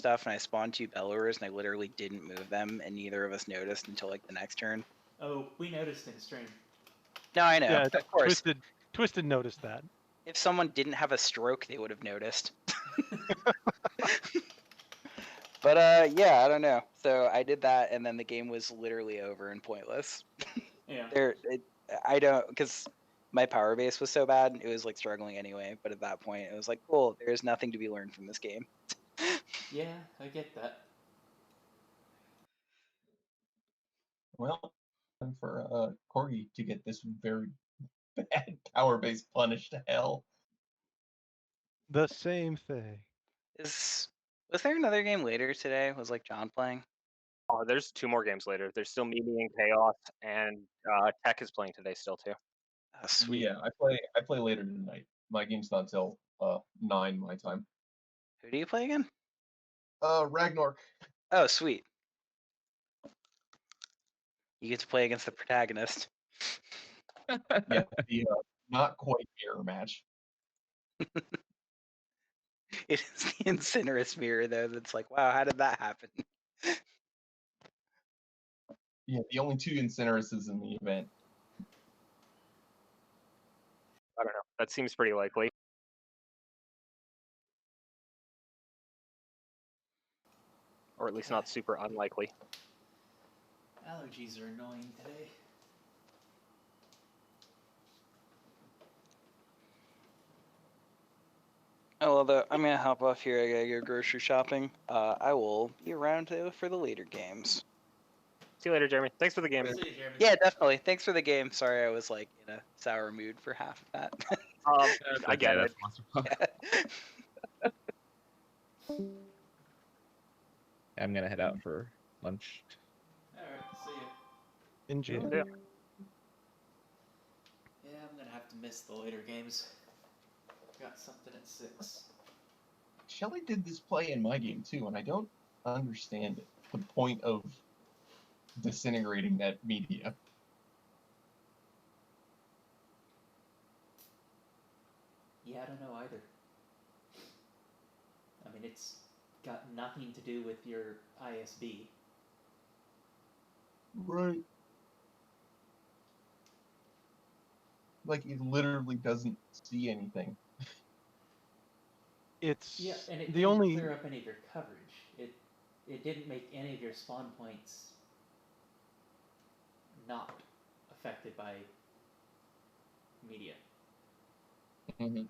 stuff, and I spawned 2 Bellowers, and I literally didn't move them, and neither of us noticed until like the next turn. Oh, we noticed in stream. No, I know. Yeah, Of course. Twisted noticed that. If someone didn't have a stroke, they would have noticed. But yeah, I don't know. So I did that, and then the game was literally over and pointless. Yeah. I don't, because my power base was so bad, it was like struggling anyway. But at that point, it was like, cool, there's nothing to be learned from this game. Yeah, I get that. Well, time for Corgi to get this very bad power base punished to hell. The same thing. Was there another game later today? Was like John playing? Oh, there's 2 more games later. There's still Mimi and Chaos, and Tech is playing today still too. Oh, sweet. Yeah, I play later tonight. My game's not till 9 my time. Who do you play again? Ragnar. Oh, sweet. You get to play against the protagonist. Yeah, the not quite mirror match. It is the Incinerus mirror, though, that's like, wow, how did that happen? Yeah, the only 2 Incineruses in the event. I don't know. That seems pretty likely. Or at least not super unlikely. Allergies are annoying today. Oh, although I'm gonna hop off here. I gotta go grocery shopping. I will be around though for the later games. See you later, Jeremy. Thanks for the game. See you, Jeremy. Yeah, definitely. Thanks for the game. Sorry, I was like in a sour mood for half of that. I get it. I'm gonna head out for lunch. Alright, see you. Enjoy. Yeah. Yeah, I'm gonna have to miss the later games. Got something at 6. Shelly did this play in my game too, and I don't understand it. The point of disintegrating that media. Yeah, I don't know either. I mean, it's got nothing to do with your ISB. Right. Like, it literally doesn't see anything. It's Yeah, and it the didn't only clear up any of your coverage. It didn't make any of your spawn points not affected by media. Mm-hmm.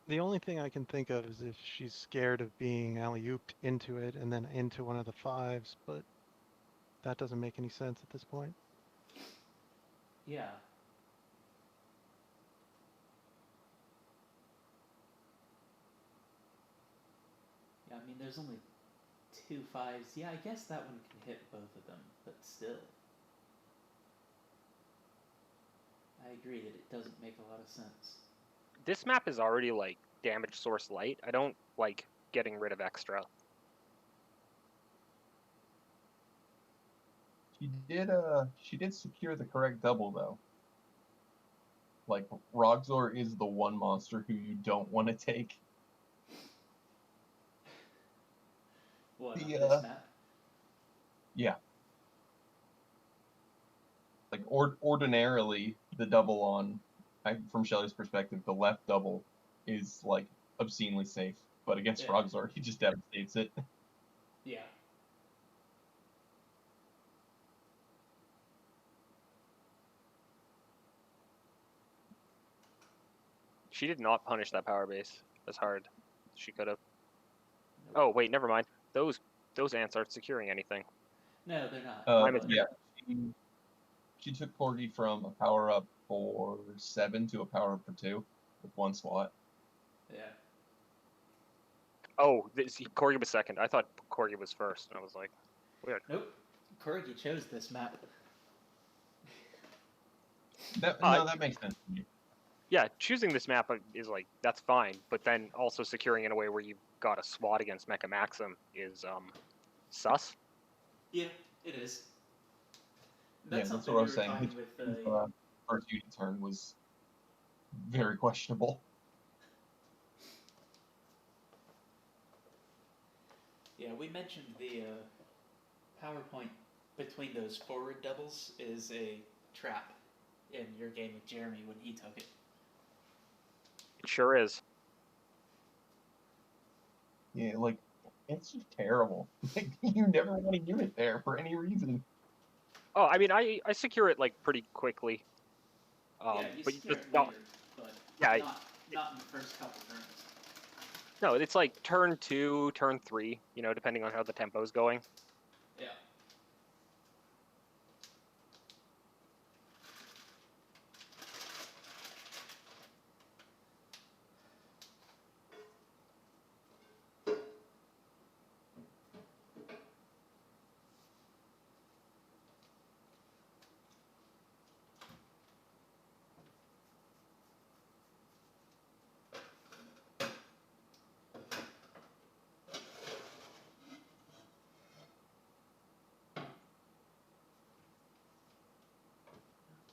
The only thing I can think of is if she's scared of being alley-ooped into it and then into one of the 5s, but that doesn't make any sense at this point. Yeah. Yeah, I mean, there's only 2 5s. Yeah, I guess that one can hit both of them, but still. I agree that it doesn't make a lot of sense. This map is already like damage source light. I don't like getting rid of extra. She did secure the correct double though. Like, Rogzor is the one monster who you don't want to take. What, on The, this map? Yeah. Like, ordinarily, the double on, from Shelly's perspective, the left double is, like, obscenely safe. But against Yeah. Rogzor, he just devastates it. Yeah. She did not punish that power base as hard as she could have. Oh wait, never mind. Those ants aren't securing anything. No, they're not. Yeah. She took Corgi from a power up for 7 to a power up for 2 with 1 slot. Yeah. Oh, Corgi was second. I thought Corgi was first, and I was like, weird. Nope. Corgi chose this map. That makes sense to me. Yeah, choosing this map is like, that's fine, but then also securing in a way where you've got a SWAT against Mecha Maxim is sus. Yeah, it is. That's what I was saying. His first unit turn was very questionable. Yeah, we mentioned the PowerPoint between those forward doubles is a trap in your game with Jeremy when he took it. It sure is. Yeah, like it's just terrible. Like you never want to use it there for any reason. Oh, I mean, I secure it like pretty quickly. Yeah, you But you secure just it not. later, but Yeah, not in the first couple turns. no, it's like turn 2, turn 3. You know, depending on how the tempo's going. Yeah.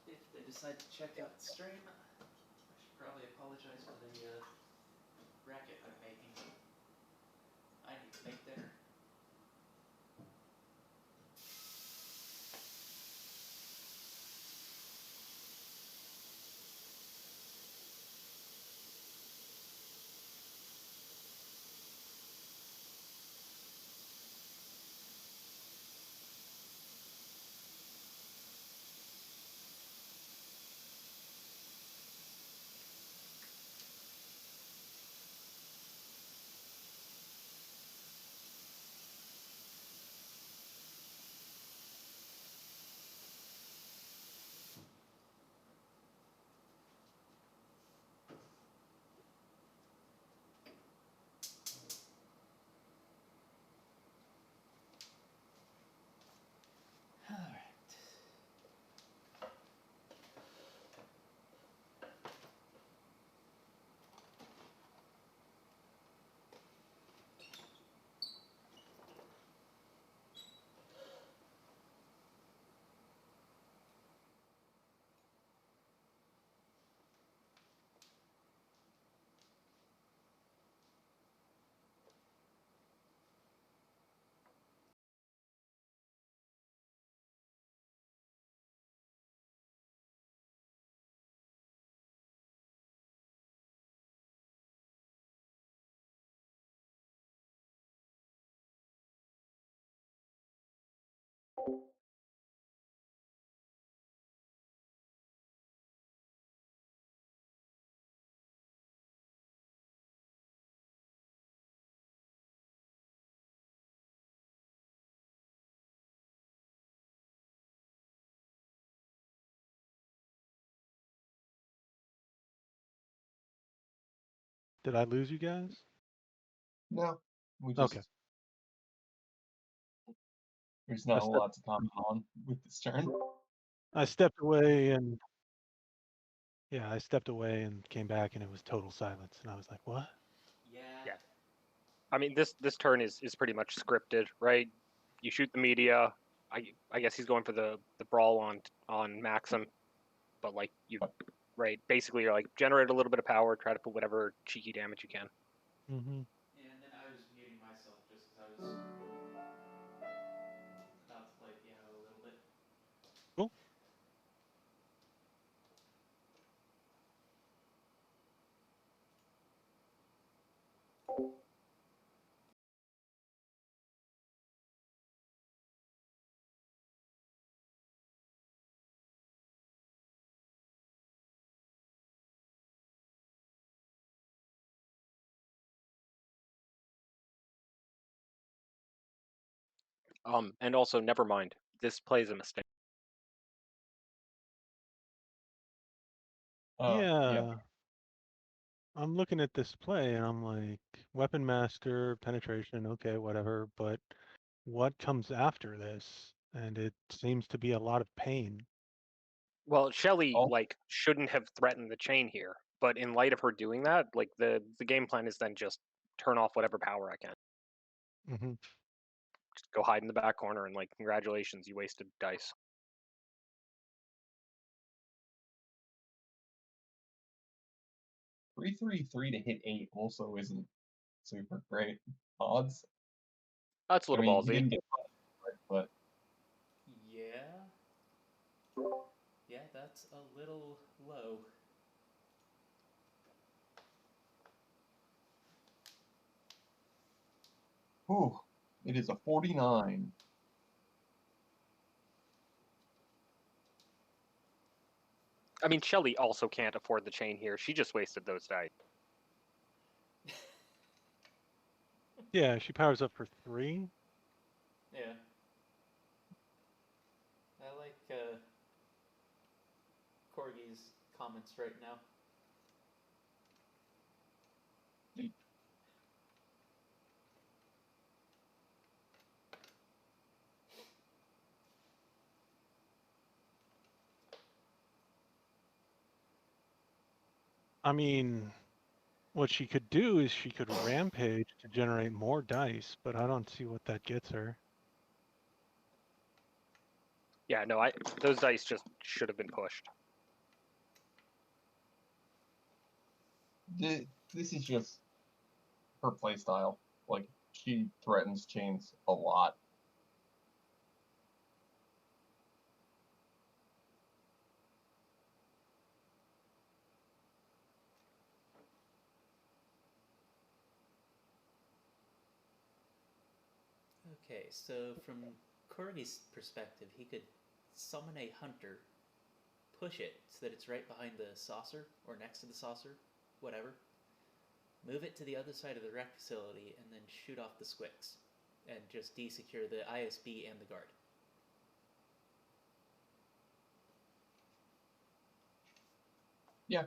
If they decide to check out the stream, I should probably apologize for the racket I'm making. I need to make dinner. Alright. Did I lose you guys? No, we just Okay. there's I not a stepped, lot to comment on with this turn. I stepped away and yeah, I stepped away and came back and it was total silence. And I was like, what? Yeah. Yeah. I mean, this turn is pretty much scripted, right? You shoot the media. I guess he's going for the brawl on Maxim, but like you, right? Basically, you're like generate a little bit of power, try to put whatever cheeky damage you can. Mm-hmm. And then I was muting myself just because I was about to play piano a little bit. Cool. And also, never mind. This plays a mistake. Yeah. Yeah. I'm looking at this play and I'm like, weapon master, penetration, okay, whatever, but what comes after this? And it seems to be a lot of pain. Well, Shelly Oh, like shouldn't have threatened the chain here, but in light of her doing that, like the game plan is then just turn off whatever power I can. Mm-hmm. Just go hide in the back corner and like congratulations, you wasted dice. 333 to hit 8 also isn't super great odds. That's a I little mean, he ballsy. didn't get right, but Yeah. Yeah, that's a little low. whew, it is a 49. I mean, Shelly also can't afford the chain here. She just wasted those dice. Yeah, she powers up for 3. Yeah. I like Corgi's comments right now. I mean, what she could do is she could rampage to generate more dice, but I don't see what that gets her. Yeah, no, those dice just should have been pushed. This is just her playstyle. Like, she threatens chains a lot. Okay, so from Corgi's perspective, he could summon a hunter, push it so that it's right behind the saucer or next to the saucer, whatever. Move it to the other side of the rec facility and then shoot off the squicks and just desecure the ISB and the guard. Yeah.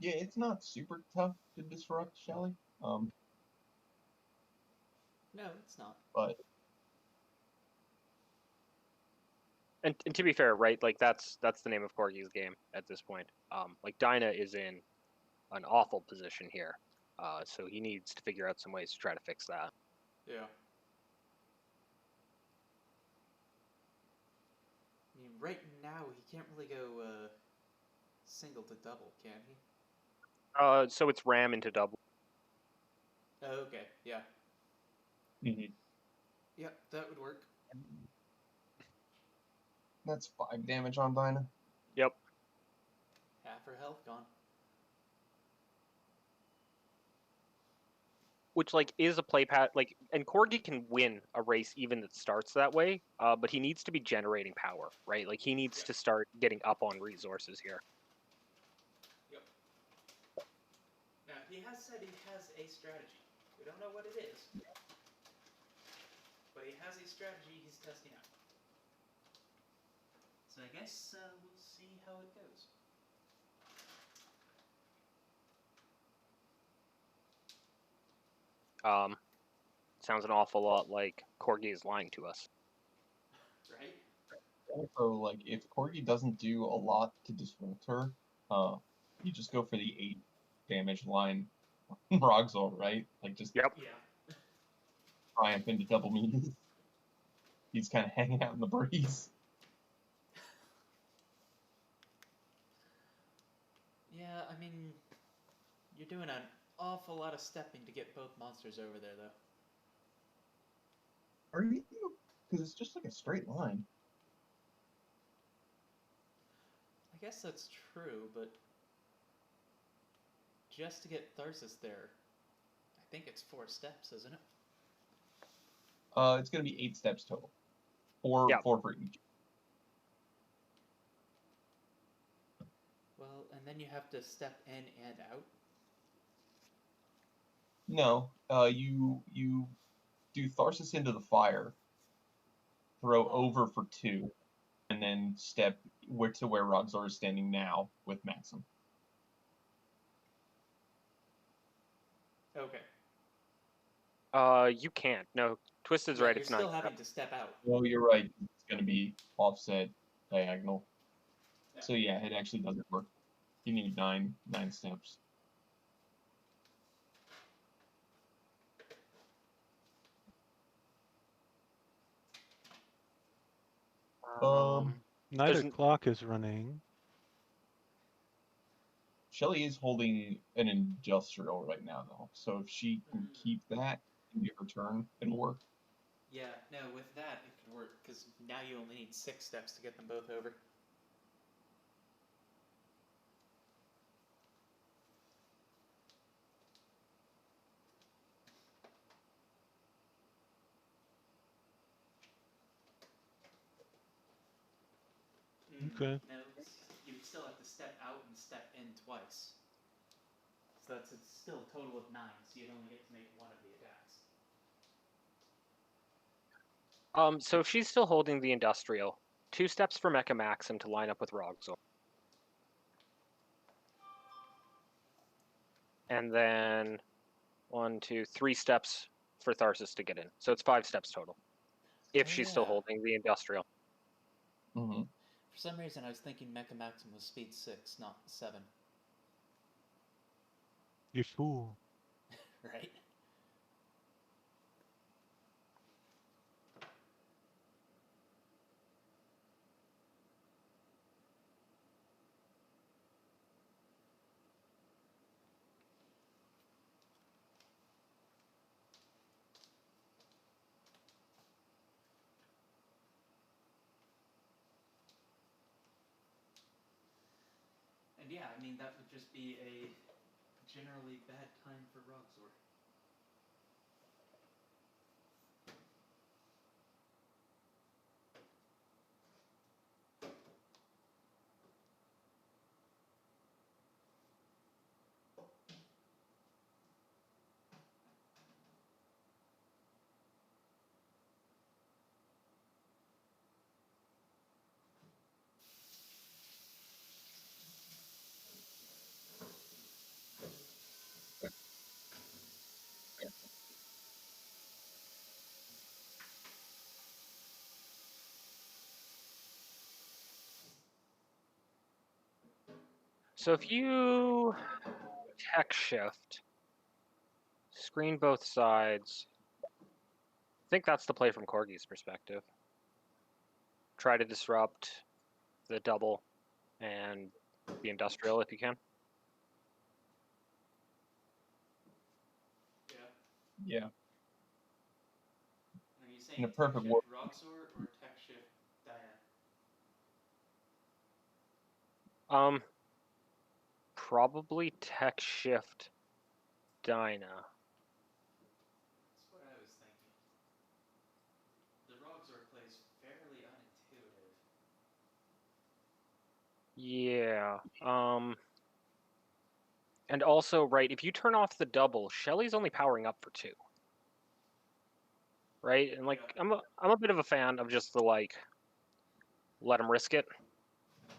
Yeah, it's not super tough to disrupt Shelly. No, it's not. But And to be fair, right, like that's the name of Corgi's game at this point. Like Dinah is in an awful position here, so he needs to figure out some ways to try to fix that. Yeah. I mean, right now he can't really go single to double, can he? So it's ram into double. Oh, okay, yeah. mhm. Yep, that would work. That's 5 damage on Dinah. Yep. Half her health gone. Which like is a play pat like, and Corgi can win a race even that starts that way, but he needs to be generating power, right? Like he needs to start getting up on resources here. Yep. Now, he has said he has a strategy. We don't know what it is. But he has a strategy he's testing out. So I guess we'll see how it goes. Sounds an awful lot like Corgi is lying to us. Right? Also, like, if Corgi doesn't do a lot to disrupt her, you just go for the 8 damage line Rogzor, right? Like, just Yep. Yeah. triumph into double means. He's kind of hanging out in the breeze. Yeah, I mean, you're doing an awful lot of stepping to get both monsters over there, though. Are you? Because it's just like a straight line. I guess that's true, but just to get Tharsis there, I think it's 4 steps, isn't it? It's going to be 8 steps total. 4 Yeah. for each. Well, and then you have to step in and out. No, you do Tharsis into the fire, throw over for 2, and then step to where Rogzor is standing now with Maxim. Okay. You can't. No, Twisted's Yeah, right. you're It's not. still having to step out. Oh, you're right. It's going to be offset diagonal. Yeah. So yeah, it actually doesn't work. You need 9 steps. Neither There's clock is running. Shelly is holding an industrial right now, though. So if she can keep that and get her turn, it'll work. Yeah, no, with that it could work because now you only need 6 steps to get them both over. Okay. No, you would still have to step out and step in twice. So that's still a total of 9, so you'd only get to make one of the attacks. So if she's still holding the industrial, 2 steps for Mecha Maxim to line up with Rogzor. And then 1, 2, 3 steps for Tharsis to get in. So it's 5 steps total. If Oh, she's still yeah. holding the industrial. Mm-hmm. For some reason, I was thinking Mecha Maxim was speed 6, not 7. You fool. Right? And yeah, I mean, that would just be a generally bad time for Rogzor. So if you tech shift, screen both sides, I think that's the play from Corgi's perspective. Try to disrupt the double and the industrial if you can. Yeah. Yeah. Are you saying In a tech perfect shift world. Rogzor or tech shift Diana? Probably tech shift Dinah. That's what I was thinking. The Rogzor plays fairly unintuitive. Yeah. And also, right, if you turn off the double, Shelly's only powering up for 2. Right? And like Yeah. I'm a bit of a fan of just the like let him risk it,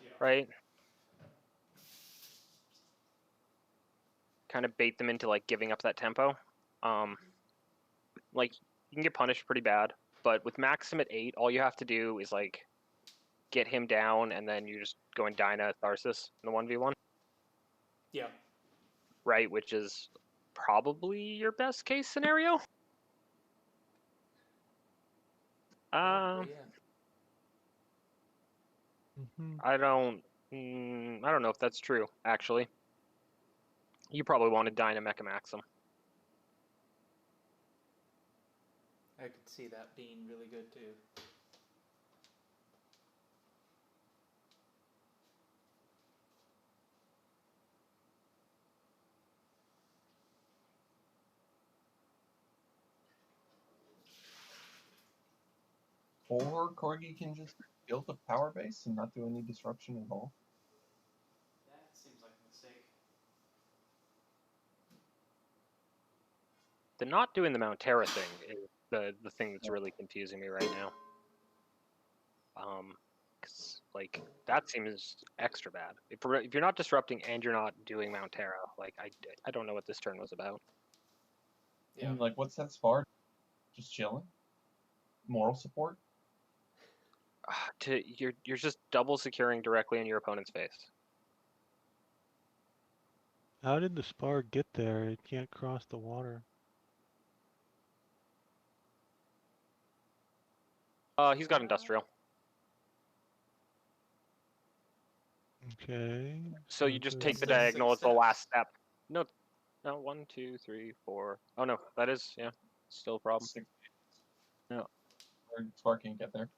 Yeah. right? Kind of bait them into like giving up that tempo. Like you can get punished pretty bad, but with Maxim at 8, all you have to do is like get him down, and then you're just going Dinah Tharsis in the 1v1. Yeah. Right, which is probably your best case scenario. Probably, yeah. I don't know if that's true. Actually, you probably want to Dinah Mecha Maxim. I could see that being really good too. Or Corgi can just build a power base and not do any disruption at all. That seems like a mistake. The not doing the Mount Terra thing is the thing that's really confusing me right now. 'Cause like that seems extra bad. If you're not disrupting and you're not doing Mount Terra, like I don't know what this turn was about. Yeah. And like, what's that Spard? Just chilling? Moral support? You're just double securing directly in your opponent's face. How did the spar get there? It can't cross the water. He's got industrial. Okay. So you just take the Still six diagonal as the steps. last step. No, no, 1, 2, 3, 4. Oh no, that is still a problem. 6. Yeah. Spark can't get there.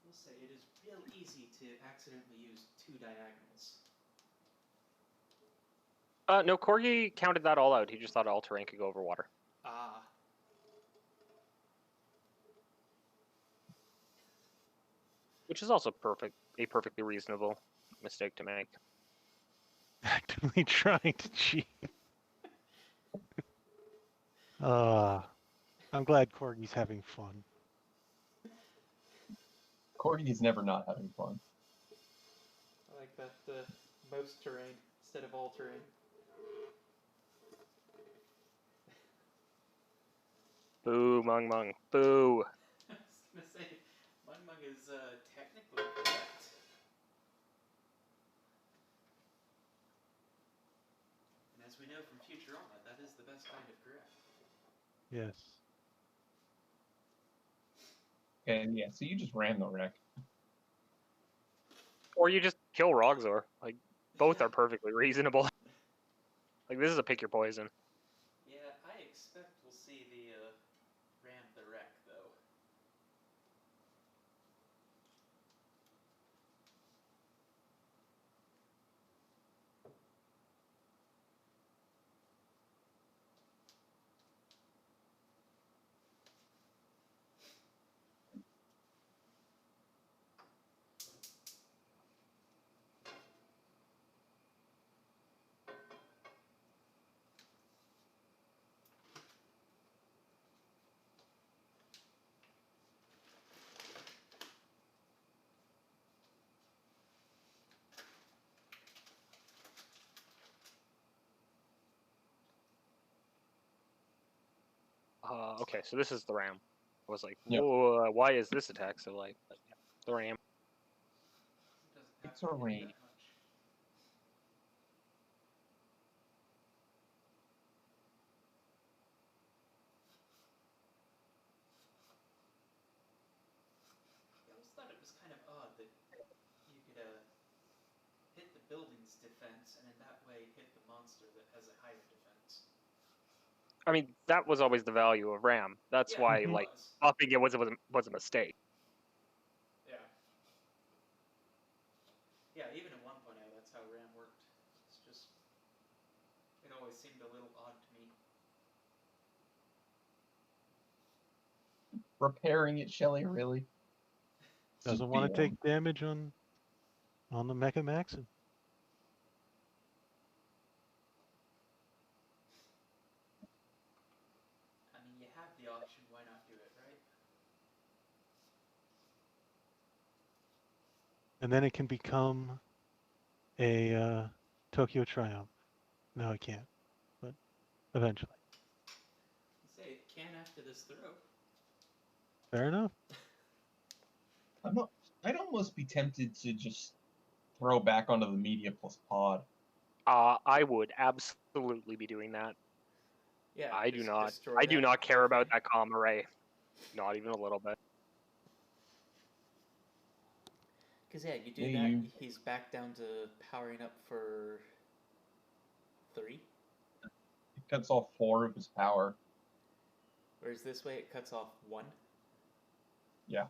We'll say it is real easy to accidentally use 2 diagonals. No, Corgi counted that all out. He just thought all terrain could go over water, Ah. which is also a perfectly reasonable mistake to make. Actively trying to cheat. I'm glad Corgi's having fun. Corgi's never not having fun. I like that most terrain instead of all terrain. Boo, Mung Mung. Boo. I was gonna say, Mung Mung is technically correct. And as we know from Futurama, that is the best kind of correct. Yes. Okay, yeah, so you just ran the wreck. Or you just kill Rogzor. Like, both are perfectly reasonable. Like, this is a pick your poison. Yeah, I expect we'll see the ram the wreck, though. Okay, so this is the ram. I was like, Yep. whoa, why is this attack so light? But yeah, the ram. It doesn't have It's to a hit ram. that much. I always thought it was kind of odd that you could hit the building's defense, and in that way hit the monster that has a higher defense. I mean, that was always the value of ram. That's Yeah, why, it like, was. upping it was a mistake. Yeah. Yeah, even at 1.0, that's how RAM worked. It's just, it always seemed a little odd to me. Repairing it, Shelly, really? Doesn't want to take damage on the Mecha Maxim. I mean, you have the option, why not do it, right? And then it can become a Tokyo Triumph. No, it can't, but eventually. You say it can after this throw. Fair enough. I'd almost be tempted to just throw back onto the media plus pod. I would absolutely be doing that. Yeah, I do just not. destroy I do that not care whole about thing. that comm array. Not even a little bit. Because, yeah, you do Yeah, that, you- he's back down to powering up for 3. It cuts off 4 of his power. Whereas this way it cuts off 1. Yeah.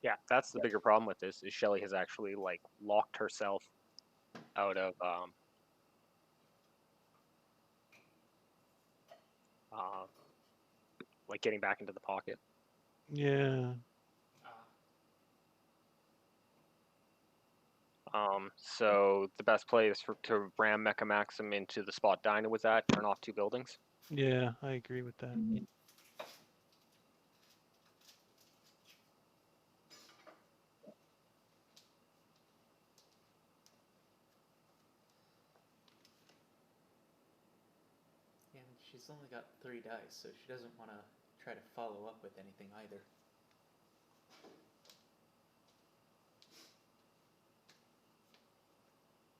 Yeah, that's the bigger problem with this. Is Shelly has actually like locked herself out of like getting back into the pocket. Yeah. So the best play is to ram Mecha Maxim into the spot Dinah was at, turn off 2 buildings. Yeah, I agree with that. And she's only got 3 dice, so she doesn't want to try to follow up with anything either.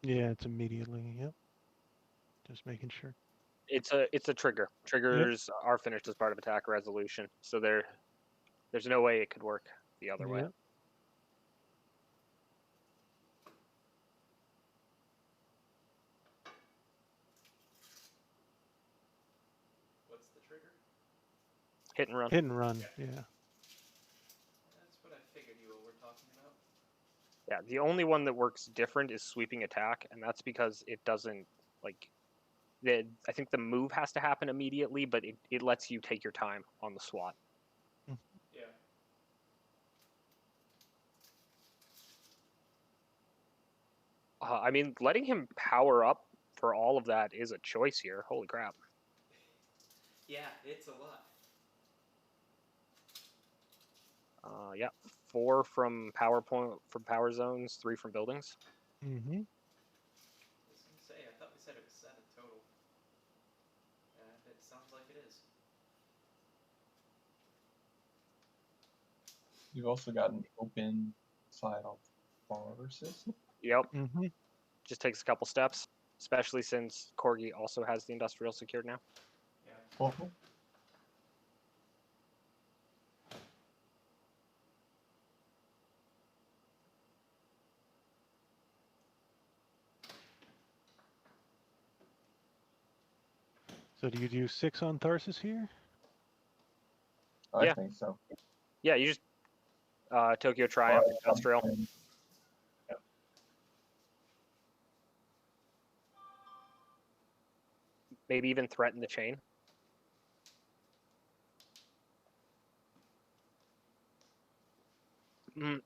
Yeah, it's immediately. Yep. Just making sure. It's a trigger. Triggers are finished as part of attack resolution, so there's no way it could work the other way. Yep. What's the trigger? Hit and run. Hit and run. Yeah. That's what I figured you were talking about. Yeah, the only one that works different is sweeping attack, and that's because it doesn't like. I think the move has to happen immediately, but it lets you take your time on the SWAT. Yeah. I mean, letting him power up for all of that is a choice here. Holy crap. Yeah, it's a lot. Yeah, 4 from power zones, 3 from buildings. Mm-hmm. I was going to say, I thought we said it was 7 total. And it sounds like it is. You've also got an open side on Tarsus. Yep. Mm-hmm. Just takes a couple steps, especially since Corgi also has the industrial secured now. Yeah. Okay. So do you do 6 on Tharsis here? I Yeah. think so. Yeah, you just Tokyo Triumph industrial. Maybe even threaten the chain.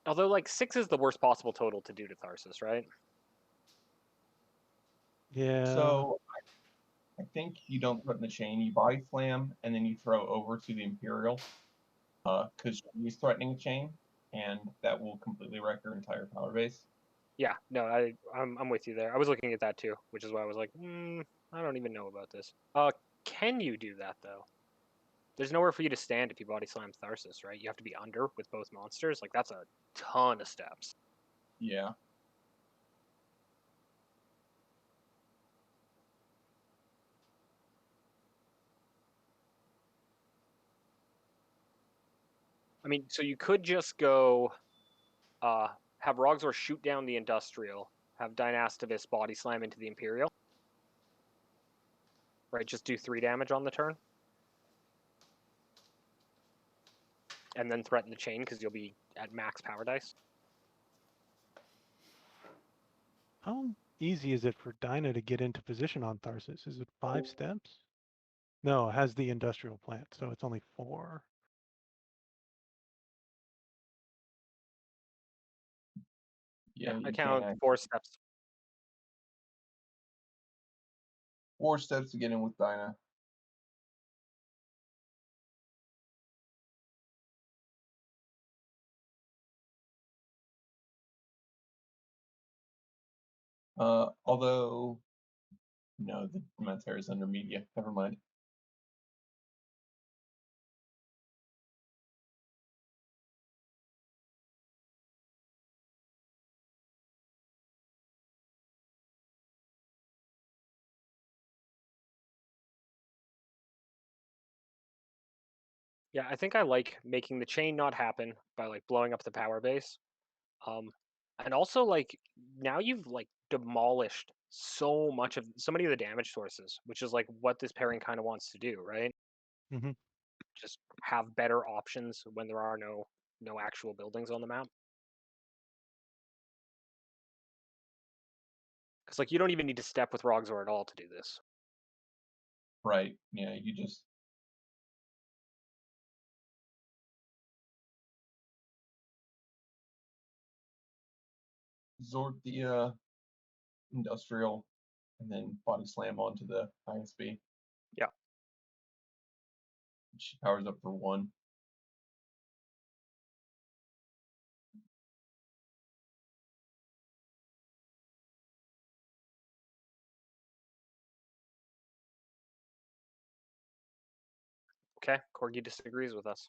Although, like, 6 is the worst possible total to do to Tharsis, right? Yeah. So I think you don't threaten the chain, you body slam, and then you throw over to the Imperial. Because he's threatening the chain, and that will completely wreck your entire power base. Yeah, no, I'm with you there. I was looking at that too, which is why I was like, I don't even know about this. Can you do that though? There's nowhere for you to stand if you body slam Tharsis, right? You have to be under with both monsters. Like, that's a ton of steps. Yeah. I mean, so you could just go, have Rogzor shoot down the Industrial, have Dynastavis body slam into the Imperial. Right, just do 3 damage on the turn. And then threaten the chain because you'll be at max power dice. How easy is it for Dinah to get into position on Tharsis? Is it 5 steps? No, it has the industrial plant, so it's only 4. Yeah, I you count can't 4 steps. 4 steps to get in with Dinah. Although, no, the Mentor is under media. Never mind. Yeah, I think I like making the chain not happen by like blowing up the power base. And also like now you've like demolished so many of the damage sources, which is like what this pairing kind of wants to do, right? Mm-hmm. Just have better options when there are no actual buildings on the map. Because like you don't even need to step with Rogzor at all to do this. Right. Yeah, you just Absorb the industrial, and then body slam onto the ISB. Yeah. She powers up for 1. Okay, Corgi disagrees with us.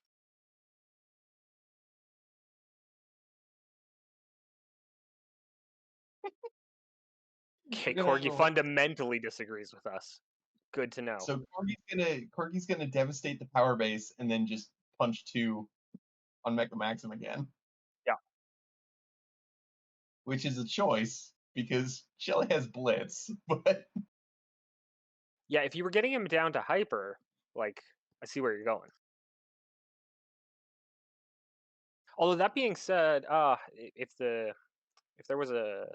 Okay, We're gonna have Corgi a- fundamentally disagrees with us. Good to know. So Corgi's gonna devastate the power base and then just punch 2 on Mecha Maxim again. Yeah. Which is a choice because Shelly has Blitz, but Yeah, if you were getting him down to hyper, like, I see where you're going. Although that being said, if there was a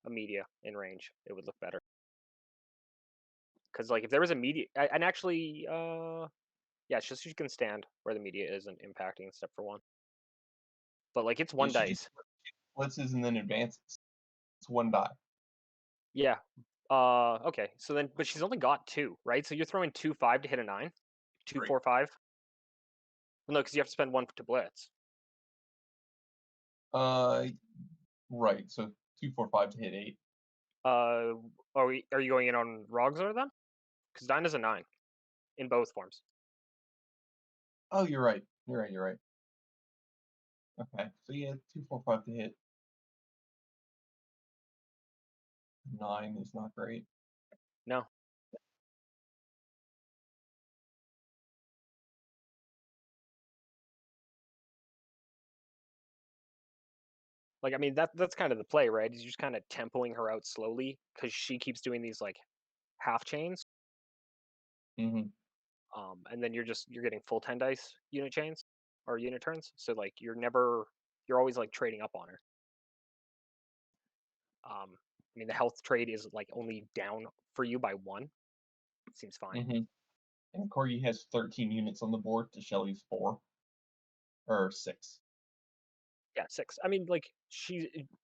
media in range, it would look better. Because like if there was a media, and actually, yeah, it's just you can stand where the media isn't impacting step for 1. But like it's 1 she just dice. blitzes and then advances. It's 1 die. Yeah. Okay. So then, but she's only got 2, right? So you're throwing 2/5 to hit a 9, 2, Right. 4, 5. Well, no, because you have to spend 1 to blitz. Right. So 2, 4, 5 to hit 8. Are you going in on Rogzor then? Because Dinah's a 9 in both forms. Oh, you're right. You're right. Okay. So yeah, 2, 4, 5 to hit. 9 is not great. No. Like I mean that's kind of the play, right? Is you're just kind of tempoing her out slowly because she keeps doing these like half chains. Mm-hmm. And then you're getting full 10 dice unit chains or unit turns. So like you're always like trading up on her. I mean the health trade is like only down for you by 1. Seems fine. Mm-hmm. And Corgi has 13 units on the board to Shelly's 4. Or 6. Yeah, 6. I mean like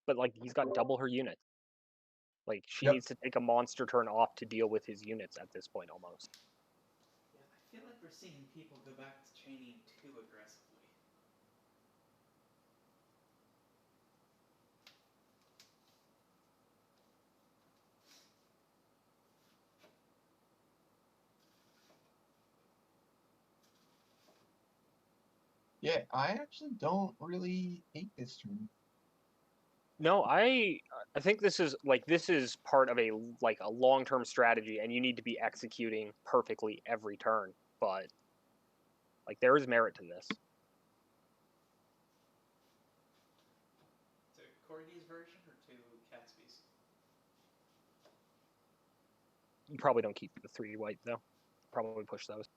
but like he's got double her unit. Like she Yep. needs to take a monster turn off to deal with his units at this point almost. Yeah, I feel like we're seeing people go back to chaining too aggressively. Yeah, I actually don't really hate this turn. No, I think this is part of a long-term strategy, and you need to be executing perfectly every turn. But like there is merit to this. To Corgi's version or to Catsby's? You probably don't keep the 3 white though. Probably push those.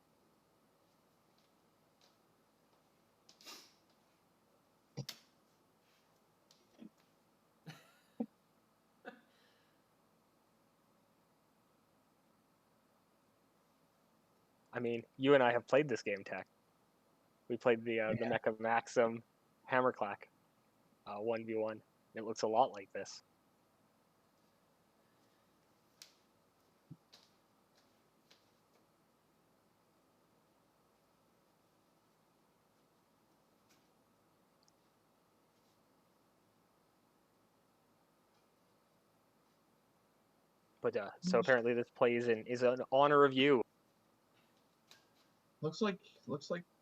I mean, you and I have played this game, Tech. We played the Mecha Maxim Hammerclack 1v1. It looks a lot like this. But so apparently this play is in honor of you. Looks like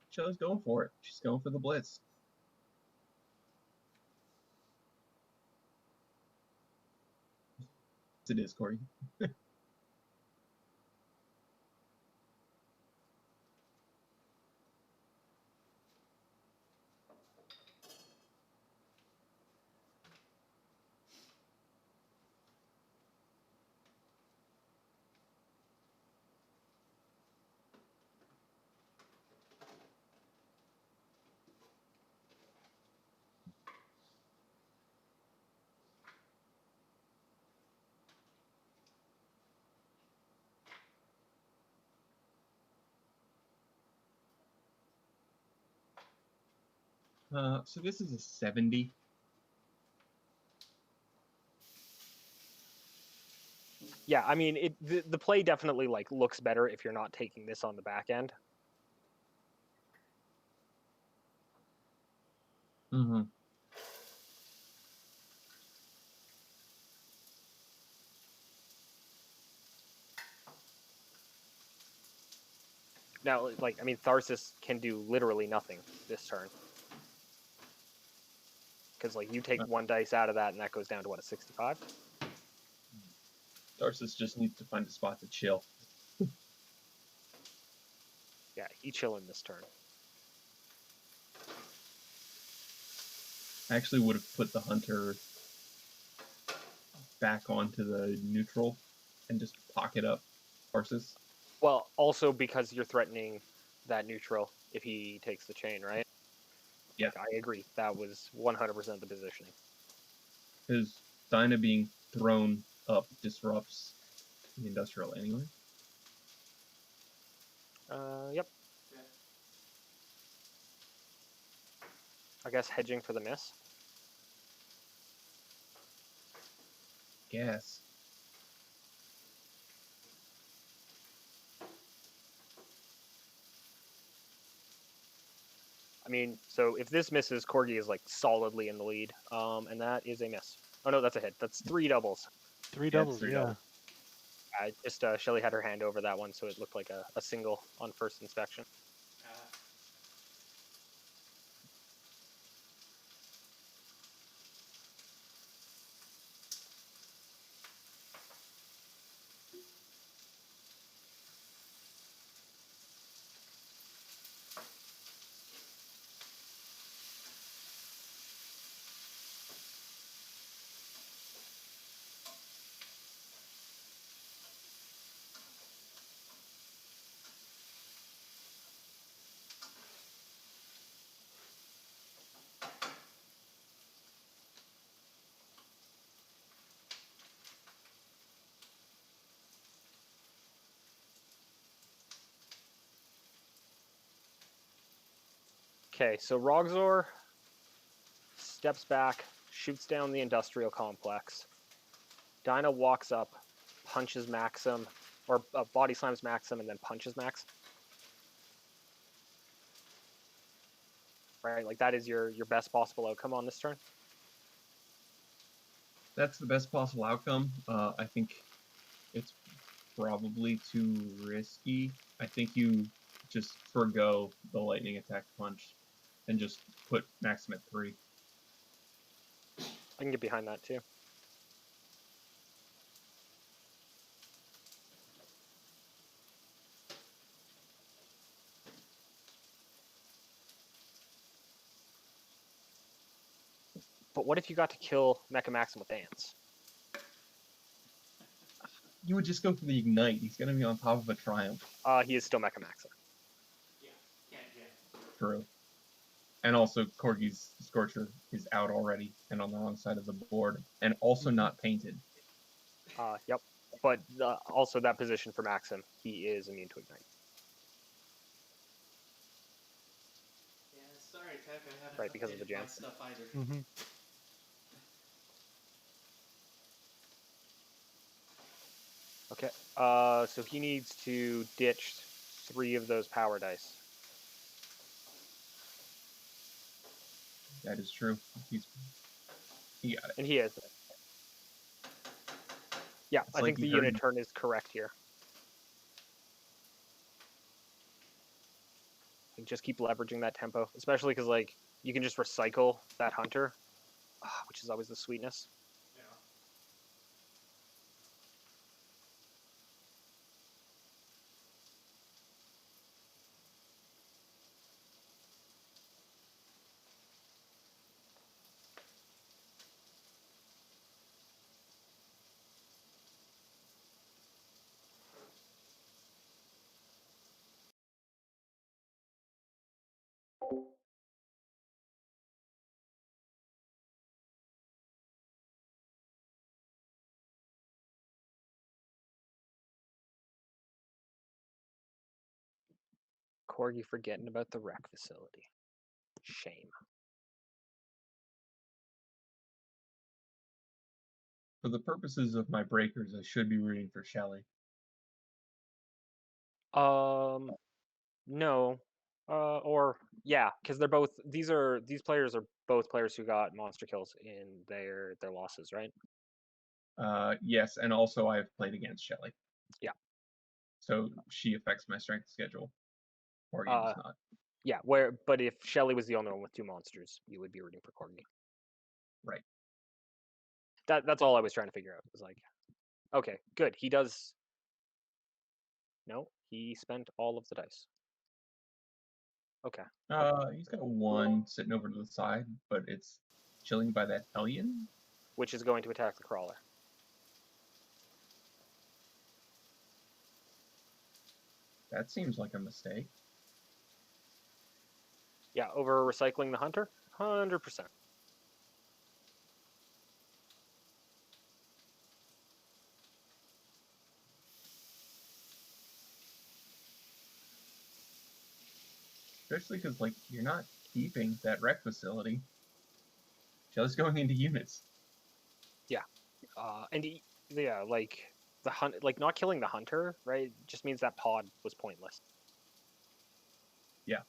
Shelly's going for it. She's going for the blitz. It is, Corey. So this is a 70. Yeah, I mean, the play definitely like looks better if you're not taking this on the back end. Mm-hmm. Now, like, I mean, Tharsis can do literally nothing this turn. Because, like, you take one dice out of that, and that goes down to, what, a 65? Tharsis just needs to find a spot to chill. Yeah, he chilling this turn. I actually would have put the hunter back onto the neutral and just pocket up Tharsis. Well, also because you're threatening that neutral if he takes the chain, right? Yeah. Like, I agree. That was 100% the positioning. Because Dinah being thrown up disrupts the industrial anyway. Yep. I guess hedging for the miss. Guess. I mean, so if this misses, Corgi is like solidly in the lead, and that is a miss. Oh no, that's a hit. That's 3 doubles. Three Yeah, doubles, it's 3 yeah. doubles. I just Shelly had her hand over that one, so it looked like a single on first inspection. Okay, so Rogzor steps back, shoots down the industrial complex. Dinah walks up, punches Maxim, or body slams Maxim, and then punches Max. Right, like that is your best possible outcome on this turn. That's the best possible outcome. I think it's probably too risky. I think you just forgo the lightning attack punch and just put Maxim at 3. I can get behind that too. But what if you got to kill Mecha Maxim with ants? You would just go for the ignite. He's going to be on top of a triumph. He is still Mecha Maxim. True. And also, Corgi's Scorcher is out already and on the wrong side of the board, and also not painted. Yep. But also that position for Maxim, he is immune to ignite. Yeah, sorry, Tech. I haven't Right, because of the updated jam. my stuff either. Mm-hmm. Okay. So he needs to ditch 3 of those power dice. That is true. He got it. And he is. Yeah, It's I like think he the heard unit me. turn is correct here. And just keep leveraging that tempo, especially because like you can just recycle that hunter, which is always the sweetness. Yeah. Corgi forgetting about the rec facility. Shame. For the purposes of my breakers, I should be rooting for Shelly. No. Or yeah, because they're both these players are both players who got monster kills in their losses, right? Yes, and also I have played against Shelly. Yeah. So she affects my strength schedule. Corgi does not. Yeah, but if Shelly was the only one with 2 monsters, you would be rooting for Corgi. Right. That's all I was trying to figure out. It was like, okay, good. He does. No, he spent all of the dice. Okay. He's got 1 sitting over to the side, but it's chilling by that Hellion. Which is going to attack the crawler. That seems like a mistake. Yeah, over recycling the hunter, 100%. Especially because, like, you're not keeping that rec facility. Just going into units. Yeah, yeah, like the hunt, like not killing the hunter, right? Just means that pod was pointless. Yeah.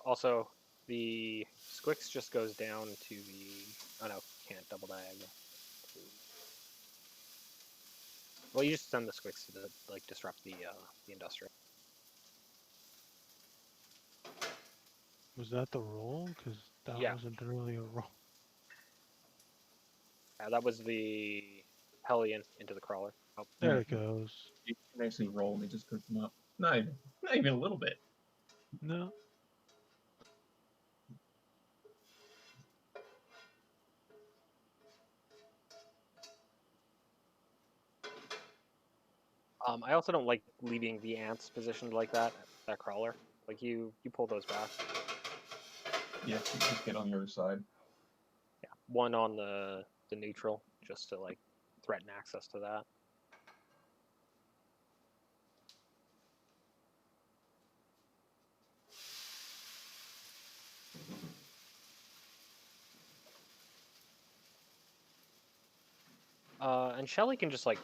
Also, the Squix just goes down to the. Oh no, can't double diagonal. Well, you just send the Squix to like disrupt the industrial. Was that the roll? Because that Yeah. wasn't really a roll. That was the Hellion into the crawler. Oh, There it goes. You can actually roll and it just cooks them up. Not even a little bit. No. I also don't like leaving the ants positioned like that crawler. Like you pull those back. Yeah, you just get on the other side. Yeah, 1 on the neutral, just to like threaten access to that. And Shelly can just like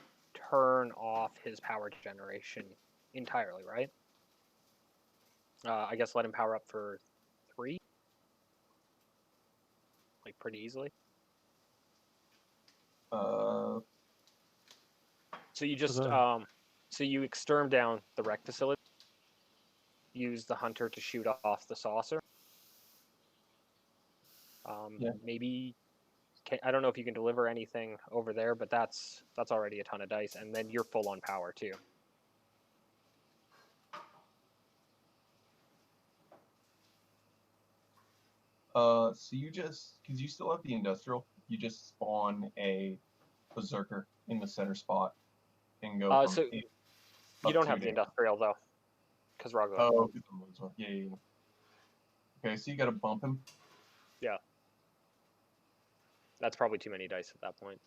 turn off his power generation entirely, right? I guess let him power up for 3, like pretty easily. So you just so you exterm down the rec facility. Use the hunter to shoot off the saucer. Yeah. Maybe I don't know if you can deliver anything over there, but that's already a ton of dice, and then you're full on power too. So you just, because you still have the industrial, you just spawn a berserker in the center spot and go from So you don't have the industrial though, because Rago. Oh, yeah. Okay, so you got to bump him. Yeah. That's probably too many dice at that point.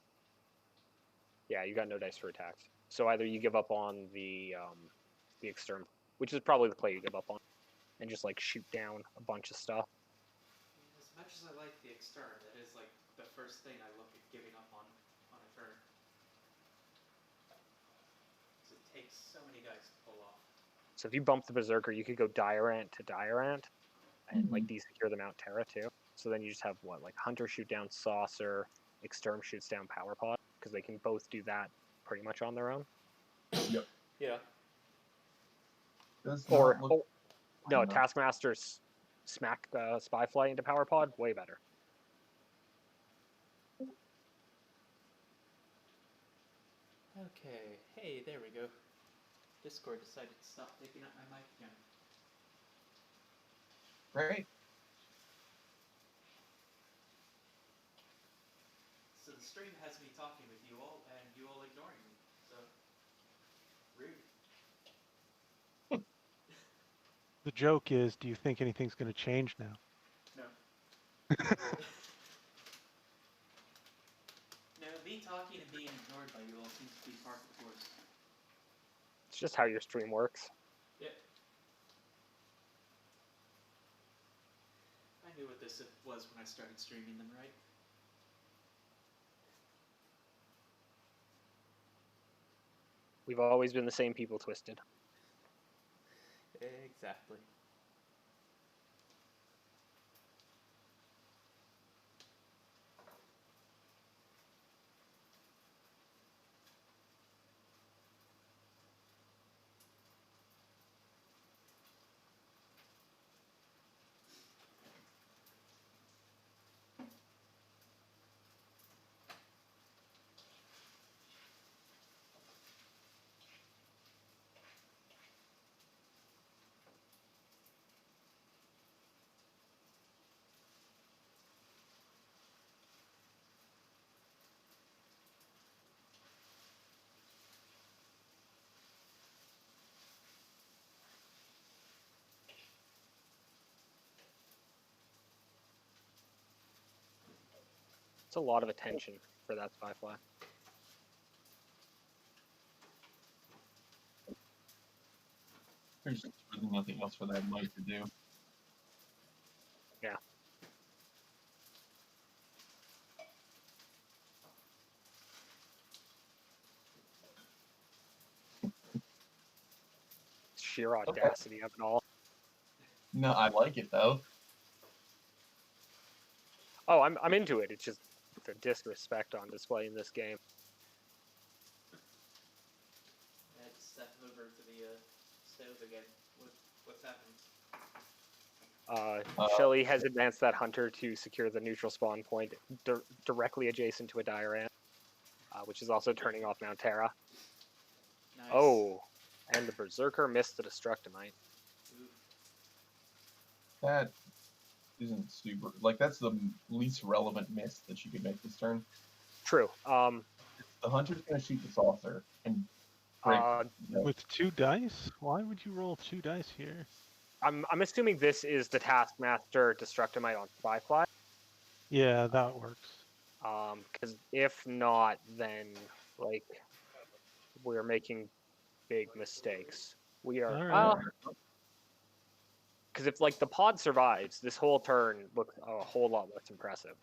Yeah, you got no dice for attacks. So either you give up on the extern, which is probably the play you give up on, and just like shoot down a bunch of stuff. As much as I like the extern, that is like the first thing I look at giving up on a turn. Because it takes so many dice to pull off. So if you bump the berserker, you could go Diarant to Diarant, and like desecure the Mount Terra too. So then you just have what, like Hunter shoot down Saucer, Exterm shoots down Power Pod, because they can both do that pretty much on their own. Yep. Yeah. No, Taskmaster's smack Spyfly into Power Pod, way better. Okay. Hey, there we go. Discord decided to stop picking up my mic again. Great. So the stream has me talking with you all, and you all ignoring me. So rude. The joke is, do you think anything's going to change now? No. No, me talking and being ignored by you all seems to be par for the course. It's just how your stream works. Yep. I knew what this was when I started streaming them, right? We've always been the same people, Twisted. Exactly. It's a lot of attention for that spy fly. There's really nothing else for that knight to do. Yeah. Sheer audacity of it all. No, I like it though. Oh, I'm into it. It's just the disrespect on display in this game. I had to step over to the stove again. What's happening? Shelly has advanced that hunter to secure the neutral spawn point directly adjacent to a Diorama, which is also turning off Mount Terra. Nice. Oh, and the Berserker missed the Destructomite. Oof. That isn't super. Like, that's the least relevant miss that you could make this turn. True. The hunter's gonna shoot the saucer and break. With 2 dice? Why would you roll 2 dice here? I'm assuming this is the Taskmaster Destructomite on Spyfly. Yeah, that works. Because if not, then like we're making big mistakes. We are. All right. Because if like the pod survives, this whole turn looks a whole lot less impressive.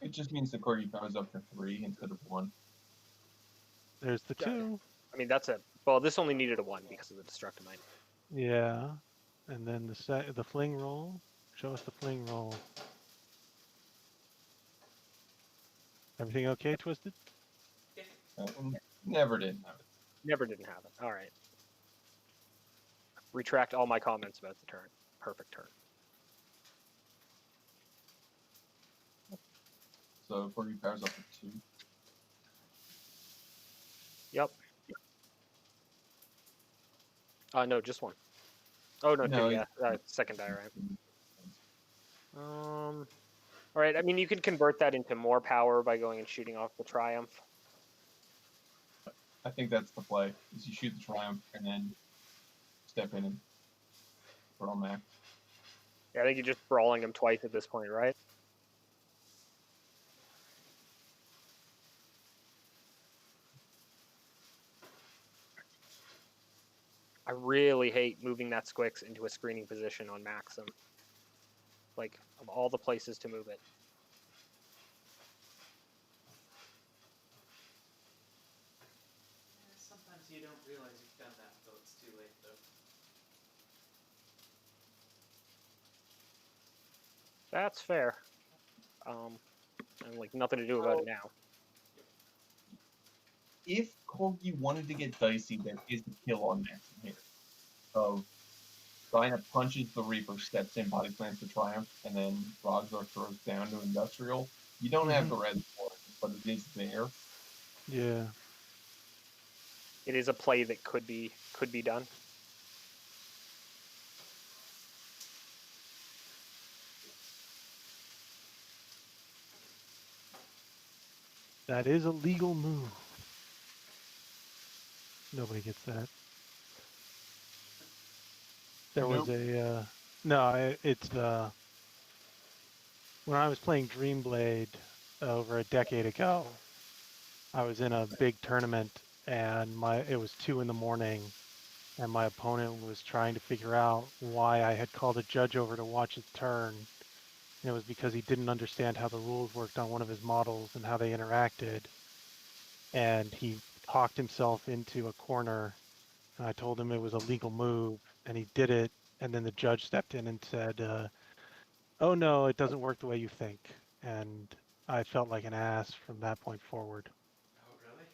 It just means the corgi powers up to 3 instead of 1. There's the Got it. 2. I mean, that's a well. This only needed a 1 because of the Destructomite. Yeah. And then the fling roll. Show us the fling roll. Everything okay, Twisted? Never did have it. Never didn't have it. All right. Retract all my comments about the turn. Perfect turn. So corgi powers up to 2. Yep. No, just 1. Oh no, No, 2. Yeah, second die, right? All right. I mean, you could convert that into more power by going and shooting off the Triumph. I think that's the play. Is you shoot the Triumph and then step in and throw him back. Yeah, I think you're just brawling him twice at this point, right? I really hate moving that Squix into a screening position on Maxim. Like, of all the places to move it. Sometimes you don't realize you've done that until it's too late, though. That's fair. And like nothing to do about it now. If corgi wanted to get dicey, there is a kill on Maxim here. So Dinah punches the Reaper, steps in, body slams the Triumph, and then Rogzor throws down to Industrial. You don't have the res for it, but it is there. Yeah. It is a play that could be done. That is a legal move. Nobody gets that. There was Nope. a no. It's when I was playing Dreamblade over a decade ago. I was in a big tournament and it was 2 in the morning and my opponent was trying to figure out why I had called a judge over to watch his turn. And it was because he didn't understand how the rules worked on one of his models and how they interacted. And he talked himself into a corner. And I told him it was a legal move, and he did it. And then the judge stepped in and said, "Oh no, it doesn't work the way you think." And I felt like an ass from that point forward. Oh, really?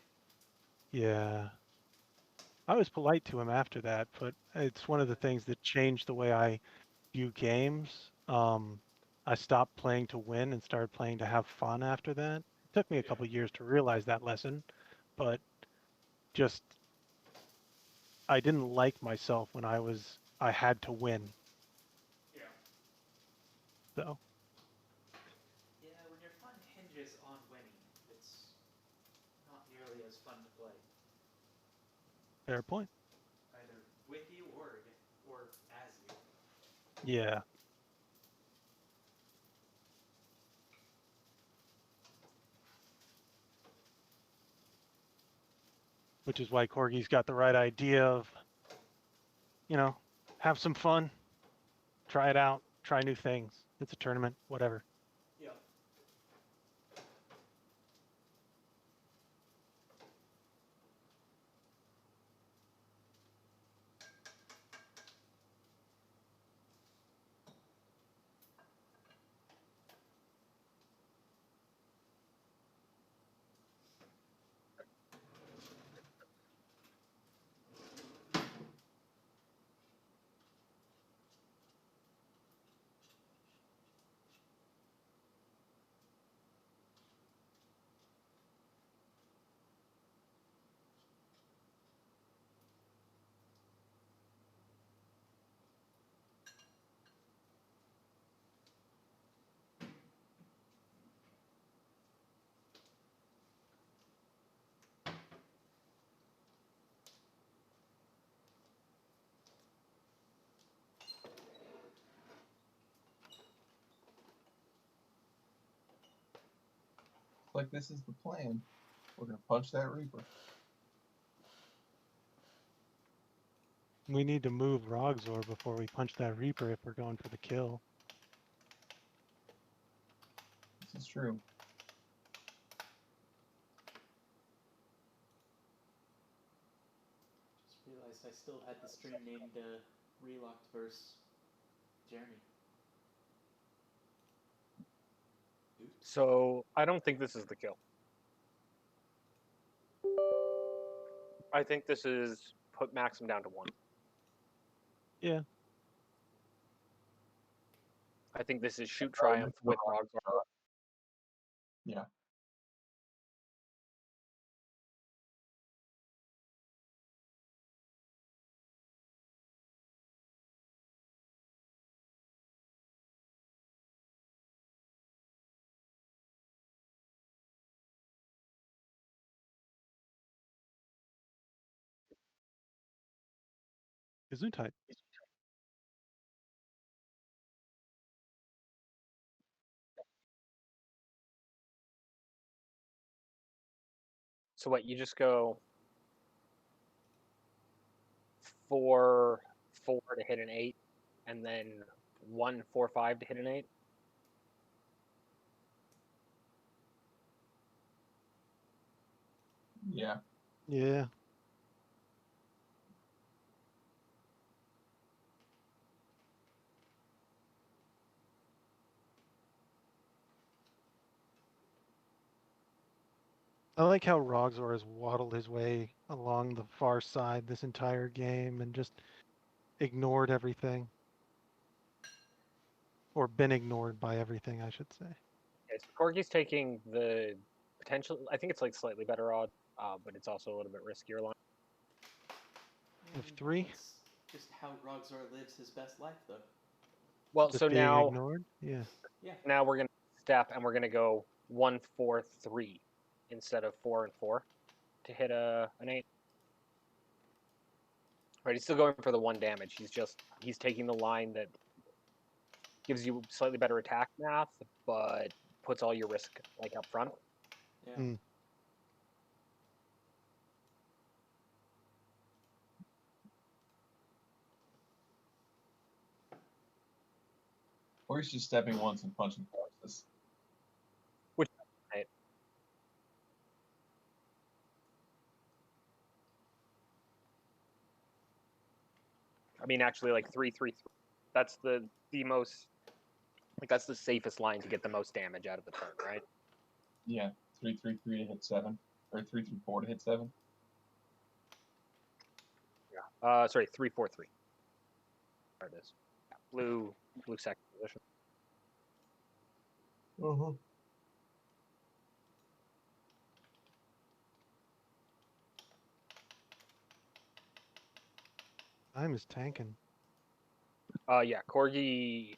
Yeah. I was polite to him after that, but it's one of the things that changed the way I view games. I stopped playing to win and started playing to have fun after that. It took me a Yeah. couple years to realize that lesson, but just I didn't like myself when I had to win. Yeah. So Yeah, when your fun hinges on winning, it's not nearly as fun to play. fair point. Either with you or as you. Yeah. Which is why Corgi's got the right idea of, have some fun, try it out, try new things. It's a tournament, whatever. Yeah. Like this is the plan. We're gonna punch that Reaper. We need to move Rogzor before we punch that Reaper if we're going for the kill. This is true. Just realized I still had the stream named Relocked vs. Jeremy. Oops. So I don't think this is the kill. I think this is put Maxim down to 1. Yeah. I think this is shoot triumph with Rogzar. Yeah. Gesundheit. So what? You just go 4-4 to hit an 8, and then 1-4-5 to hit an 8. Yeah. Yeah. I like how Rogzor has waddled his way along the far side this entire game and just ignored everything. Or been ignored by everything, I should say. Okay, so Corgi's taking the potential. I think it's like slightly better odd, but it's also a little bit riskier line. Of 3? That's just how Rogzor lives his best life, though. Well, Just so being now ignored? Yeah. Yeah. now we're gonna step and we're gonna go 1-4-3 instead of 4 and 4 to hit an 8. Right, he's still going for the 1 damage. He's taking the line that gives you slightly better attack math, but puts all your risk like up front. Yeah. Mm. Or he's just stepping once and punching Tarsus. Which, right. I mean, actually, like 3-3-3. That's the most, like that's the safest line to get the most damage out of the turn, right? Yeah, 3-3-3 to hit 7, or 3-3-4 to hit 7. Yeah. Sorry, 3-4-3. There it is. Yeah, blue second position. Uh-huh. Time is tanking. Yeah, Corgi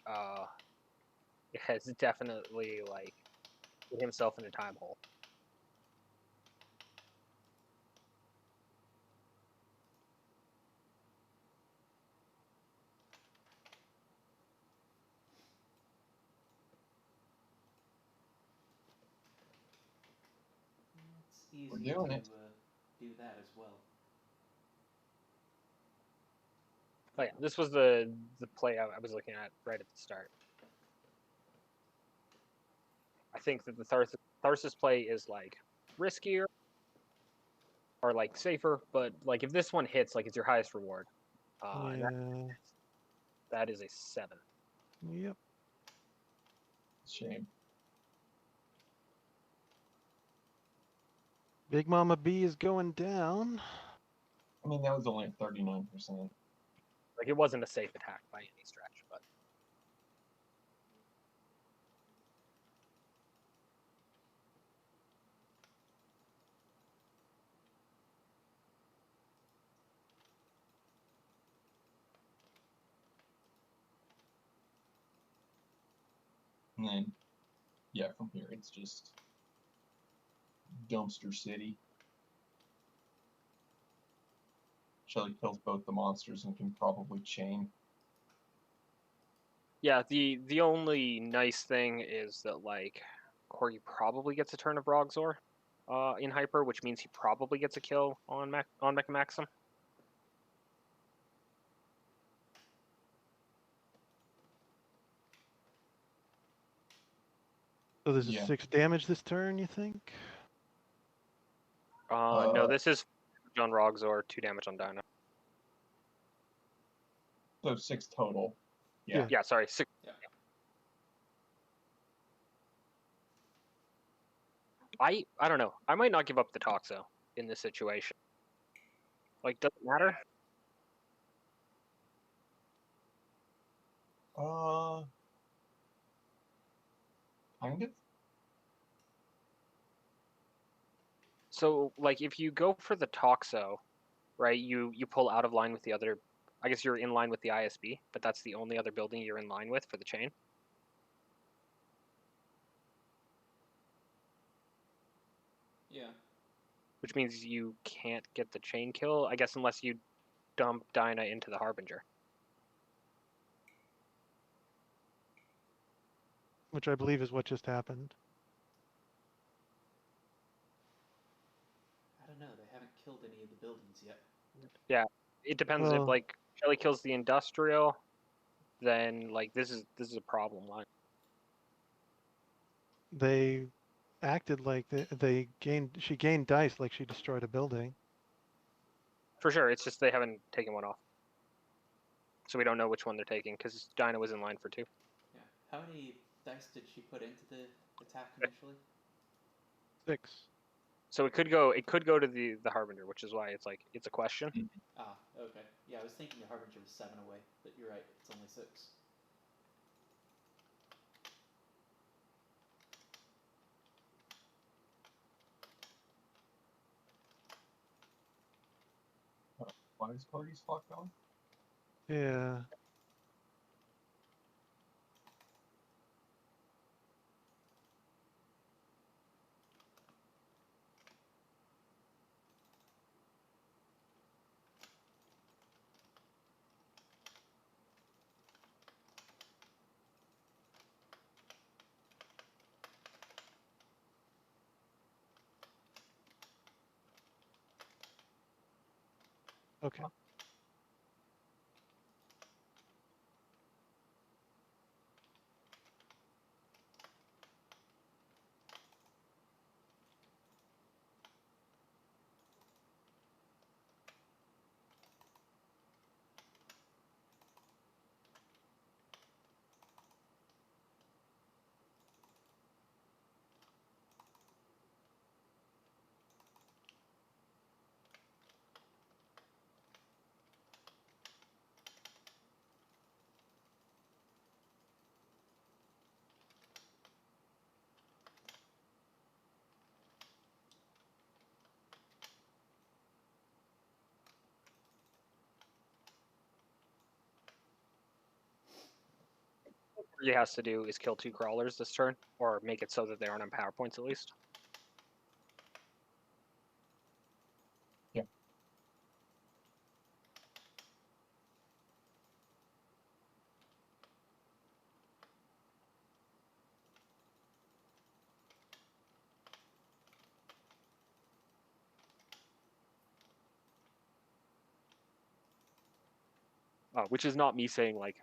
has definitely like put himself in a time hole. It's easy We're to doing it. do that as well. Oh yeah, this was the play I was looking at right at the start. I think that the Tharsis play is like riskier or like safer, but like if this one hits, like it's your highest reward. And Yeah. that is a 7. Yep. Shame. Big Mama B is going down. I mean, that was only at 39%. Like it wasn't a safe attack by any stretch, but And then, yeah, from here, it's just dumpster city. Shelly kills both the monsters and can probably chain. yeah, the only nice thing is that like Corgi probably gets a turn of Rogzor in hyper, which means he probably gets a kill on Mecha Maxim. So this is Yeah. 6 damage this turn, you think? No, this is on Rogzor, 2 damage on Dino. So 6 total. Yeah. Yeah, sorry, 6. Yeah. I don't know. I might not give up the Toxo in this situation. Like, doesn't matter. Kind of. So, like, if you go for the Toxo, right, you pull out of line with the other. I guess you're in line with the ISB, but that's the only other building you're in line with for the chain. Yeah. Which means you can't get the chain kill, I guess, unless you dump Dinah into the Harbinger. Which I believe is what just happened. I don't know. They haven't killed any of the buildings yet. Yeah, it depends if Well, like Shelly kills the industrial, then like this is a problem line. they acted like she gained dice like she destroyed a building. For sure, it's just they haven't taken one off. So we don't know which one they're taking because Dinah was in line for 2. Yeah. How many dice did she put into the attack initially? 6. So it could go to the Harbinger, which is why it's like it's a question. Ah, okay. Yeah, I was thinking the Harbinger was 7 away, but you're right. It's only 6. Why is Corgi's clock going? Yeah. Okay. What he has to do is kill 2 crawlers this turn, or make it so that they aren't on power points at least. Which is not me saying like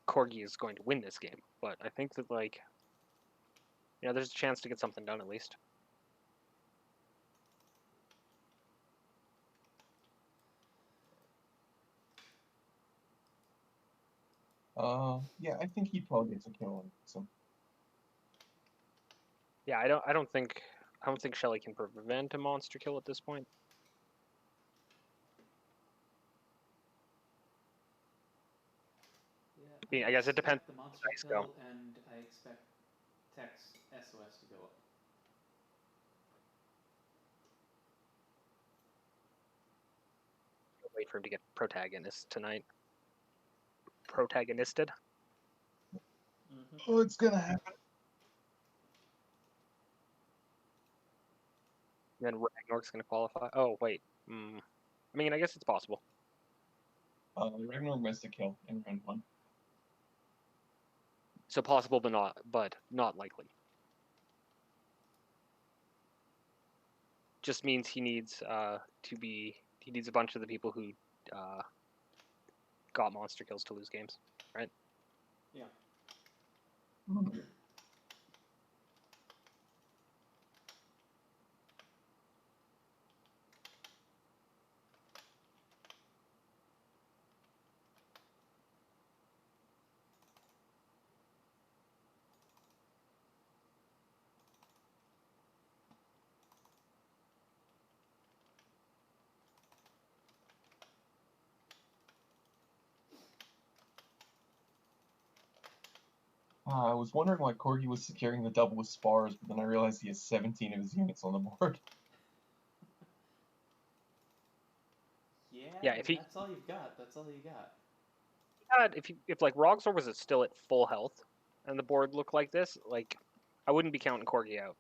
Corgi is going to win this game, but I think that like, there's a chance to get something done at least. Yeah, I think he probably gets a kill on some. Yeah, I don't think Shelly can prevent a monster kill at this point. Yeah, I guess it depends. The monster Dice kill, go. and I expect text SOS to go up. Wait for him to get protagonist tonight. Protagonisted. Oh, it's gonna happen. Then Ragnarok's gonna qualify. Oh wait. I mean, I guess it's possible. Ragnarok missed a kill in round 1. So possible, but not likely. Just means he needs he needs a bunch of the people who got monster kills to lose games, right? Yeah. I was wondering why Corgi was securing the double with spars, but then I realized he has 17 of his units on the board. Yeah, if he that's all you've got. That's all you got. had, if like Roxor was still at full health, and the board looked like this, like I wouldn't be counting Corgi out.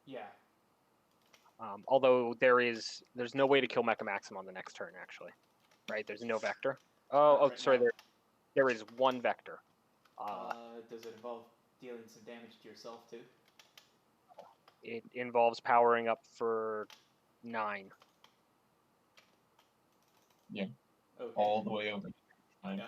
Yeah. Although there's no way to kill Mecha Maxim on the next turn, actually. Right? There's no vector. Right Sorry, now. there is one vector. Does it involve dealing some damage to yourself too? It involves powering up for 9. Yeah, Okay. all the way over. Yeah.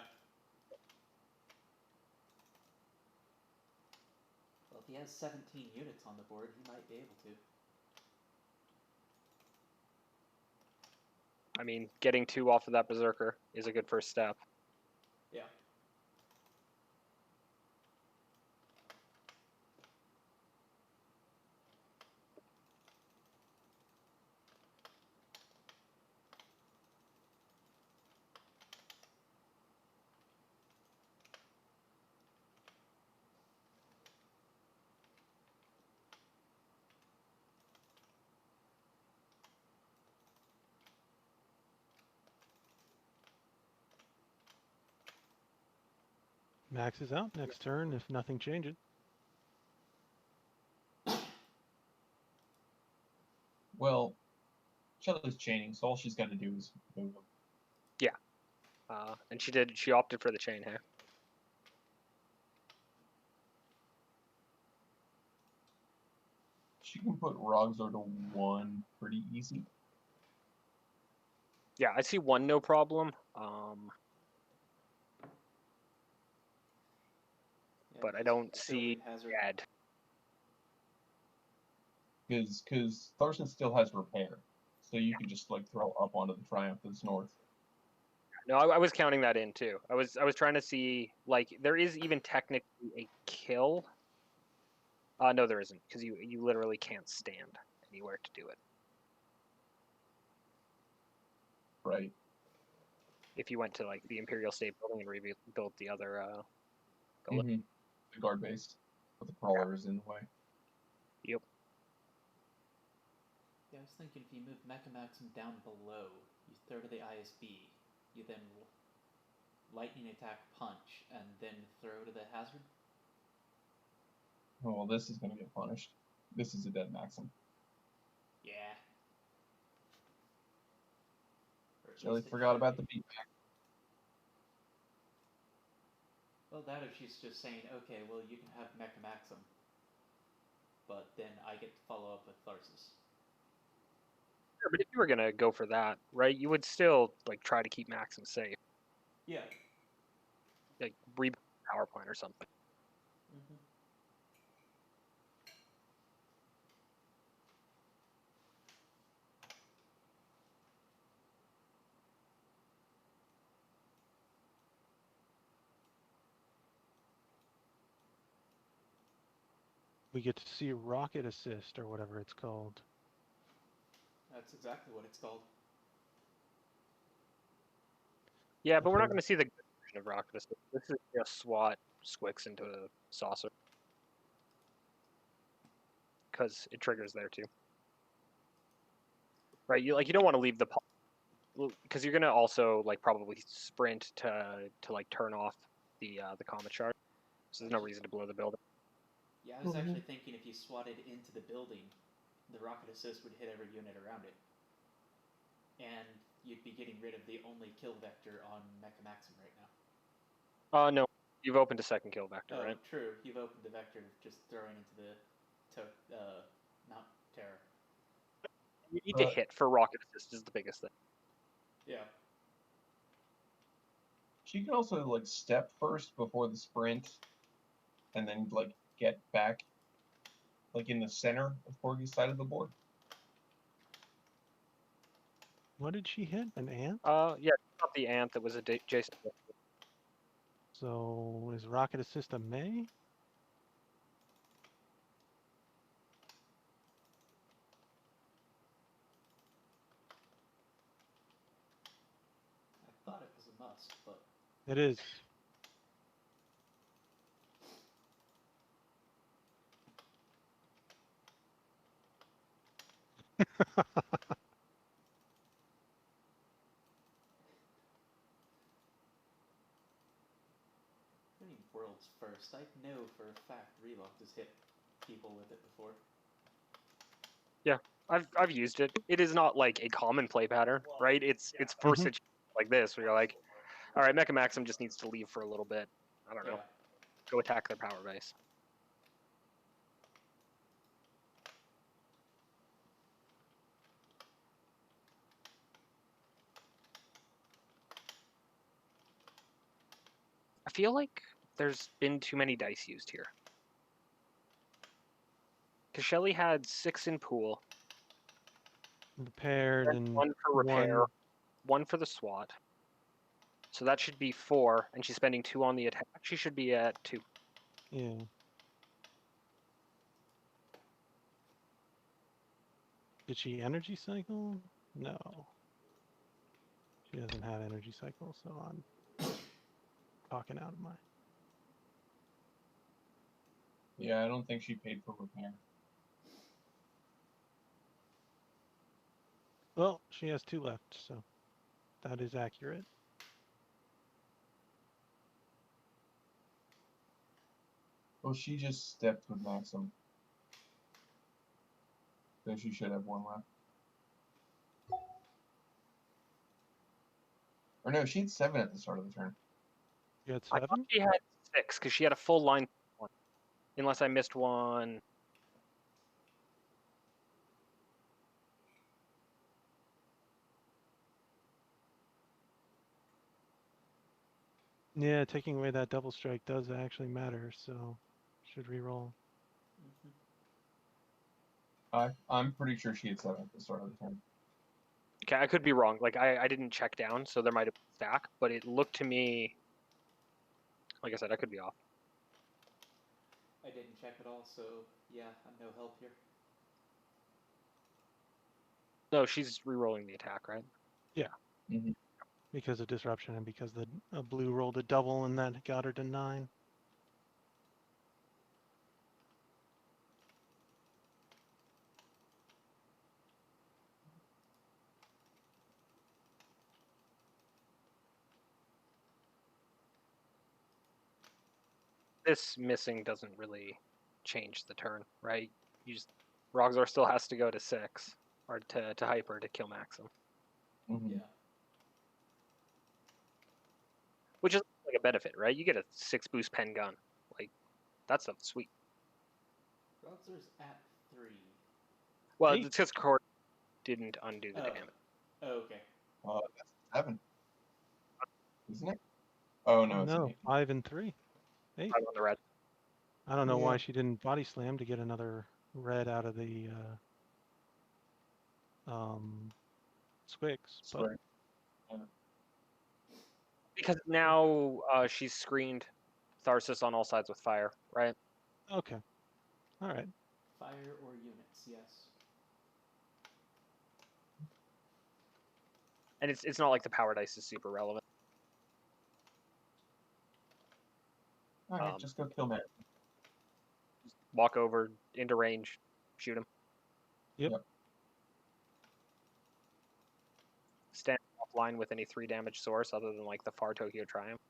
Well, if he has 17 units on the board, he might be able to. I mean, getting 2 off of that Berserker is a good first step. Yeah. Max is out next turn if nothing changes. Well, Shelly's chaining, so all she's got to do is move them. Yeah. And she opted for the chain, hey? She can put Roxor to 1 pretty easy. Yeah, I see one no problem. Yeah, But I just don't building see hazard. Ed. Because Tharson still has repair, so you could just like throw up onto the Triumph that's north. No, I was counting that in too. I was trying to see like there is even technically a kill. No, there isn't because you literally can't stand anywhere to do it. Right. If you went to like the Imperial State Building and rebuilt the other The guard base, but the crawler is in the way. Yep. Yeah, I was thinking if you move Mecha Maxim down below, you throw to the ISB, you then lightning attack punch, and then throw to the hazard. Oh well, this is gonna get punished. This is a dead Maxim. Yeah. Or at Shelly least it forgot should about be. the beatback. Well, that if she's just saying, okay, well, you can have Mecha Maxim, but then I get to follow up with Tharsis. Sure, but if you were gonna go for that, right, you would still like try to keep Maxim safe, Yeah. like rebuild a power plant or something. Mm-hmm. We get to see rocket assist or whatever it's called. That's exactly what it's called. Yeah, but we're not Okay. going to see the good version of Rocket Assist. This is just SWAT Squix into a saucer. Because it triggers there too. Right, you don't want to leave the because you're gonna also like probably sprint to like turn off the comet shard. So there's no reason to blow the building. Yeah, I was actually thinking if you swatted into the building, the rocket assist would hit every unit around it. And you'd be getting rid of the only kill vector on Mecha Maxim right now. No, you've opened a second kill vector, Oh, right? true. You've opened the vector just throwing into the Mount Terror. You need to hit for rocket assist is the biggest thing. Yeah. She can also like step first before the sprint, and then like get back, like in the center of Corgi's side of the board. What did she hit? An ant? Yeah, not the ant that was a Jason. So is rocket assist a May? I thought it was a must, but It is. I mean, world's first. I know for a fact Relocked has hit people with it before. Yeah, I've used it. It is not like a common play pattern, right? It's for situations like this where you're like, all right, Mecha Maxim just needs to leave for a little bit. I don't know. Go attack their power base. I feel like there's been too many dice used here. Because Shelly had 6 in pool. Repaired and 1 for repair, 1 for the SWAT. So that should be 4, and she's spending 2 on the attack. She should be at 2. Yeah. Did she energy cycle? No. She hasn't had energy cycle, so I'm talking out of my. Yeah, I don't think she paid for repair. Well, she has 2 left, so that is accurate. Well, she just stepped with Maxim. So she should have 1 left. Or no, she had 7 at the start of the turn. You had I thought 7? she had 6, because she had a full line. Unless I missed one. Yeah, taking away that double strike does actually matter, so should reroll. I'm pretty sure she had 7 at the start of the turn. Okay, I could be wrong. Like I didn't check down, so there might have been a stack, but it looked to me, like I said, I could be off. I didn't check at all, so yeah, I'm no help here. No, she's re-rolling the attack, right? Mhm. Because of disruption and because the blue rolled a double and that got her to 9. This missing doesn't really change the turn, right? You just Rogzor still has to go to 6 or to hyper to kill Maxim, Mhm. Yeah. which is like a benefit, right? You get a 6 boost pen gun, like that stuff's sweet. Roxor's at 3. Well, 8. it's because Cord didn't undo the Oh. damage. Oh, okay. That's 7, isn't it? Oh no, it's an No, 8. 5 and 3. 8. I'm on the red. I don't know Yeah. why she didn't body slam to get another red out of the Squigs, but Sorry. Because now she's screened Tharsis on all sides with fire, right? okay. All right. Fire or units, yes. And it's not like the power dice is super relevant. All right, just go kill Matt. Just walk over into range, shoot him. Yep. Stand offline with any 3 damage source other than like the far Tokyo Triumph.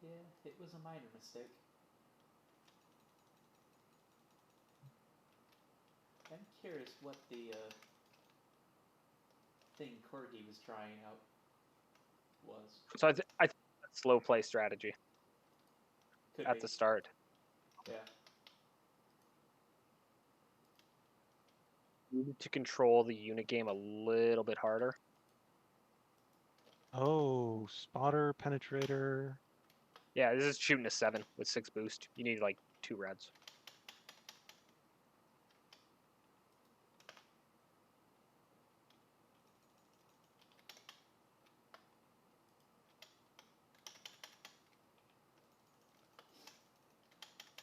Yeah, it was a minor mistake. I'm curious what the thing Corgi was trying out was. So I think slow play strategy Could at be. the start. Yeah. Needed to control the unit game a little bit harder. Oh, spotter, penetrator. Yeah, this is shooting a 7 with 6 boost. You need like 2 reds.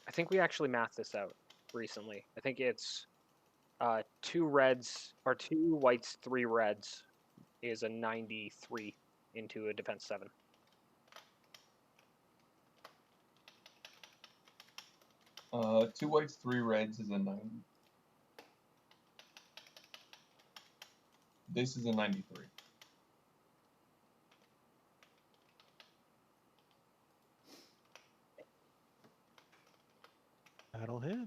I think we actually mathed this out recently. I think it's 2 reds or 2 whites, 3 reds is a 93 into a defense 7. Two whites, 3 reds is a 90. This is a 93. That'll hit.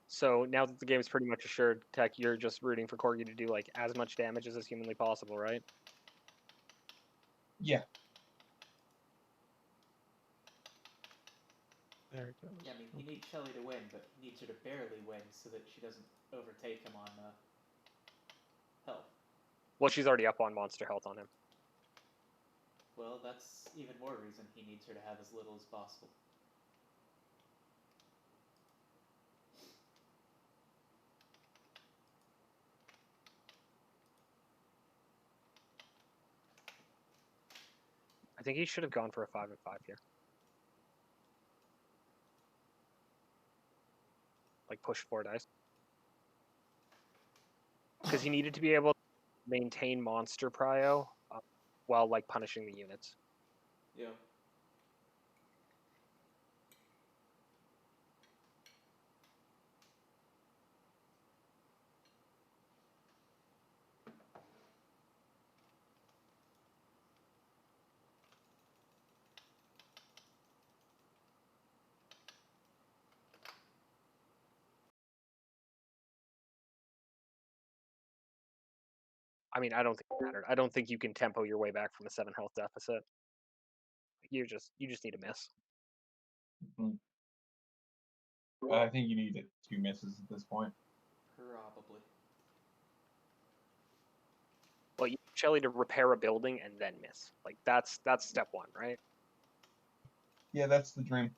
So now that the game is pretty much assured, Tech, you're just rooting for Corgi to do like as much damage as is humanly possible, right? Yeah. There it goes. Yeah, I mean, he needs Shelly to win, but he needs her to barely win so that she doesn't overtake him on health. Well, she's already up on monster health on him. Well, that's even more reason he needs her to have as little as possible. I think he should have gone for a 5 and 5 here. Like push 4 dice. Because he needed to be able to maintain monster prio while like punishing the units. Yeah. I mean, I don't think it mattered. I don't think you can tempo your way back from a 7 health deficit. You just need a miss. Mhm. I think you need 2 misses at this point. Probably. Well, you need Shelly to repair a building and then miss. Like that's step 1, right? Yeah, that's the dream.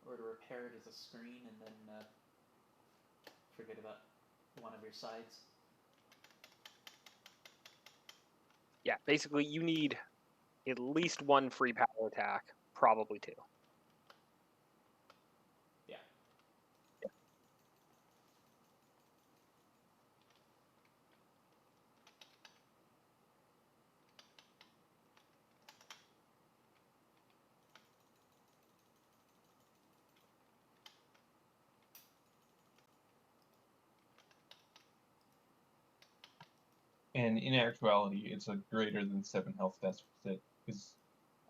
Or to repair it as a screen and then forget about one of your sides. Yeah, basically you need at least 1 free power attack, probably 2. Yeah. And in actuality, it's a greater than 7 health deficit because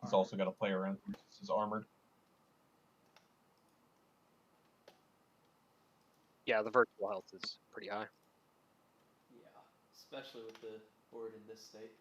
he's also got to play around since he's armored. Yeah, the virtual health is pretty high. Yeah. Especially with the board in this state.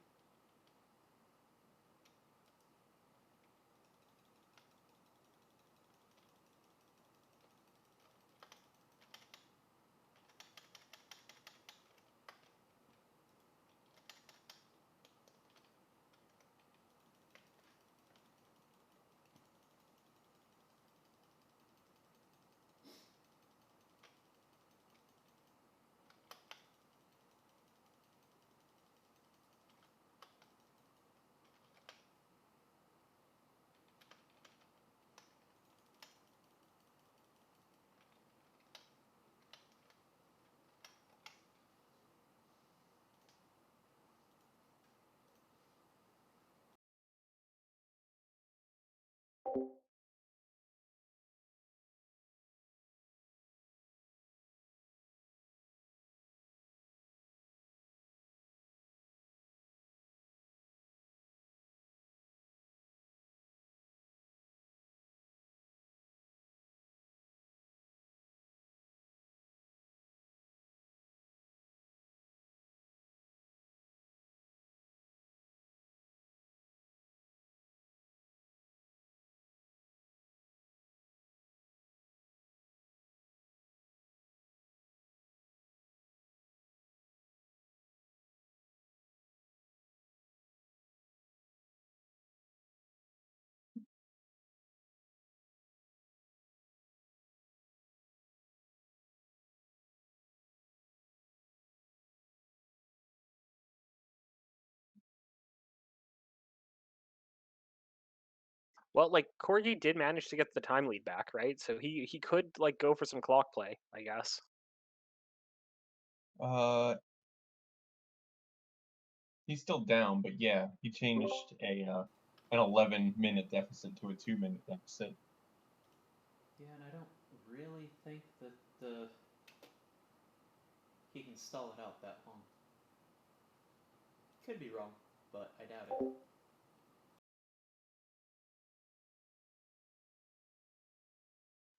Well, like Corgi did manage to get the time lead back, right? So he could like go for some clock play, I guess. He's still down, but yeah, he changed an 11-minute deficit to a 2-minute deficit. Yeah, and I don't really think that he can stall it out that long. Could be wrong, but I doubt it.